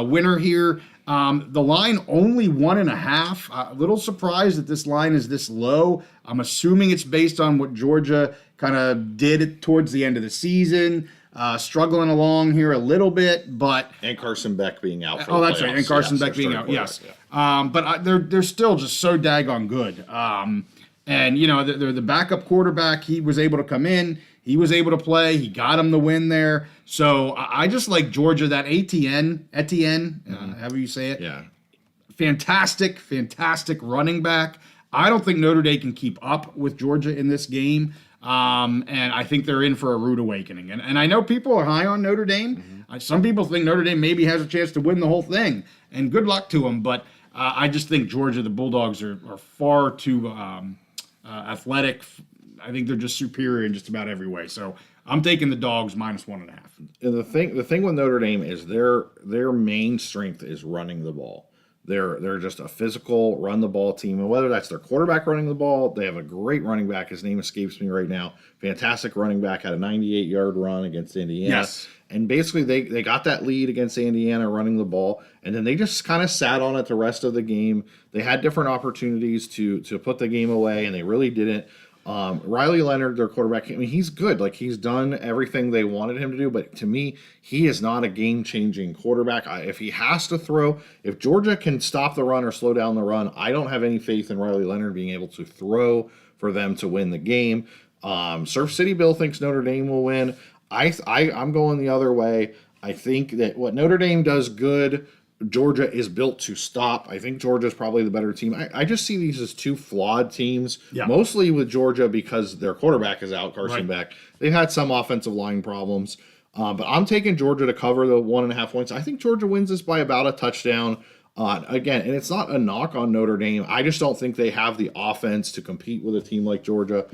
winner here. The line only 1.5. A little surprised that this line is this low. I'm assuming it's based on what Georgia kind of did towards the end of the season. Struggling along here a little bit, but and Carson Beck being out. For that's right, and Carson Beck being out. Yes, but they're still just so daggone good. And they're the backup quarterback. He was able to come in. He was able to play. He got him the win there. So I just like Georgia. That Etienne, however you say it. Yeah, fantastic running back. I don't think Notre Dame can keep up with Georgia in this game. And I think they're in for a rude awakening. And I know people are high on Notre Dame. Some people think Notre Dame maybe has a chance to win the whole thing. And good luck to them. But I just think Georgia, the Bulldogs, are far too athletic. I think they're just superior in just about every way. So I'm taking the Dogs -1.5. And the thing with Notre Dame is their main strength is running the ball. They're just a physical run the ball team, and whether that's their quarterback running the ball, they have a great running back. His name escapes me right now. Fantastic running back, had a 98-yard run against Indiana. Yes. And basically they got that lead against Indiana running the ball, and then they just kind of sat on it the rest of the game. They had different opportunities to put the game away, and they really didn't. Riley Leonard, their quarterback, I mean, he's good. Like, he's done everything they wanted him to do, but to me, he is not a game-changing quarterback. If he has to throw, if Georgia can stop the run or slow down the run, I don't have any faith in Riley Leonard being able to throw for them to win the game. Surf City Bill thinks Notre Dame will win. I'm going the other way. I think that what Notre Dame does good, Georgia is built to stop. I think Georgia is probably the better team. I just see these as two flawed teams, mostly with Georgia because their quarterback is out, Carson Beck. They've had some offensive line problems, but I'm taking Georgia to cover the 1.5 points. I think Georgia wins this by about a touchdown. Again, and it's not a knock on Notre Dame. I just don't think they have the offense to compete with a team like Georgia.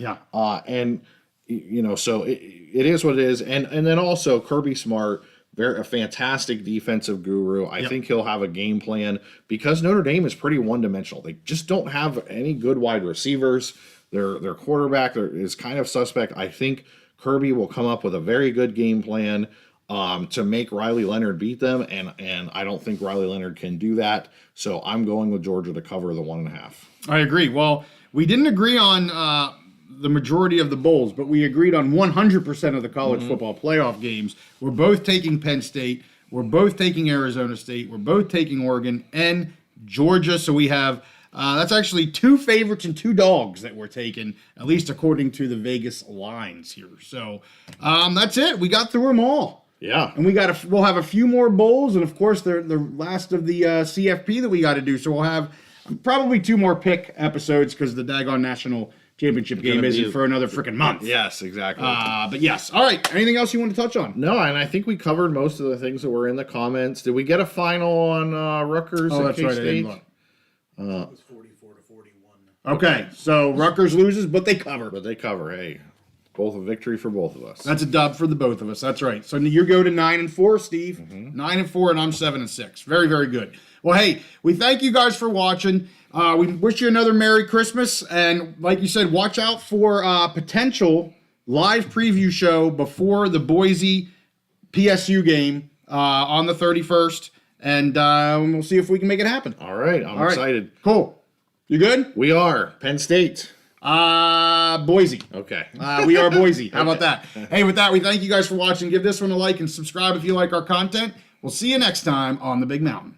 And, you know, so it is what it is. And then also Kirby Smart, a fantastic defensive guru. I think he'll have a game plan because Notre Dame is pretty one-dimensional. They just don't have any good wide receivers. Their quarterback is kind of suspect. I think Kirby will come up with a very good game plan to make Riley Leonard beat them, and I don't think Riley Leonard can do that. So I'm going with Georgia to cover the 1.5. I agree. Well, we didn't agree on the majority of the bowls, but we agreed on 100% of the college football playoff games. We're both taking Penn State. We're both taking Arizona State. We're both taking Oregon and Georgia. So we have, that's actually 2 favorites and 2 dogs that we're taking, at least according to the Vegas lines here. So that's it. We got through them all. Yeah. And we'll have a few more bowls, and of course the last of the CFP that we got to do. So we'll have probably 2 more pick episodes because the daggone national championship game isn't for another freaking month. Yes, exactly. But yes. All right. Anything else you want to touch on? No, and I think we covered most of the things that were in the comments. Did we get a final on Rutgers and K-State? Right. I didn't look. It was 44-41. Okay. So Rutgers loses, but they cover. Hey, both a victory for both of us. That's a dub for the both of us. That's right. So you go to 9-4, Steve. 9-4, and I'm 7-6. Very, very good. Well, hey, we thank you guys for watching. We wish you another Merry Christmas, and like you said, watch out for potential live preview show before the Boise PSU game on the 31st, and we'll see if we can make it happen. All right, I'm excited. Cool. You good? We are Penn State. Boise. Okay. We are Boise. How about that? Hey, with that, we thank you guys for watching. Give this one a like and subscribe if you like our content. We'll see you next time on The Big Mountain.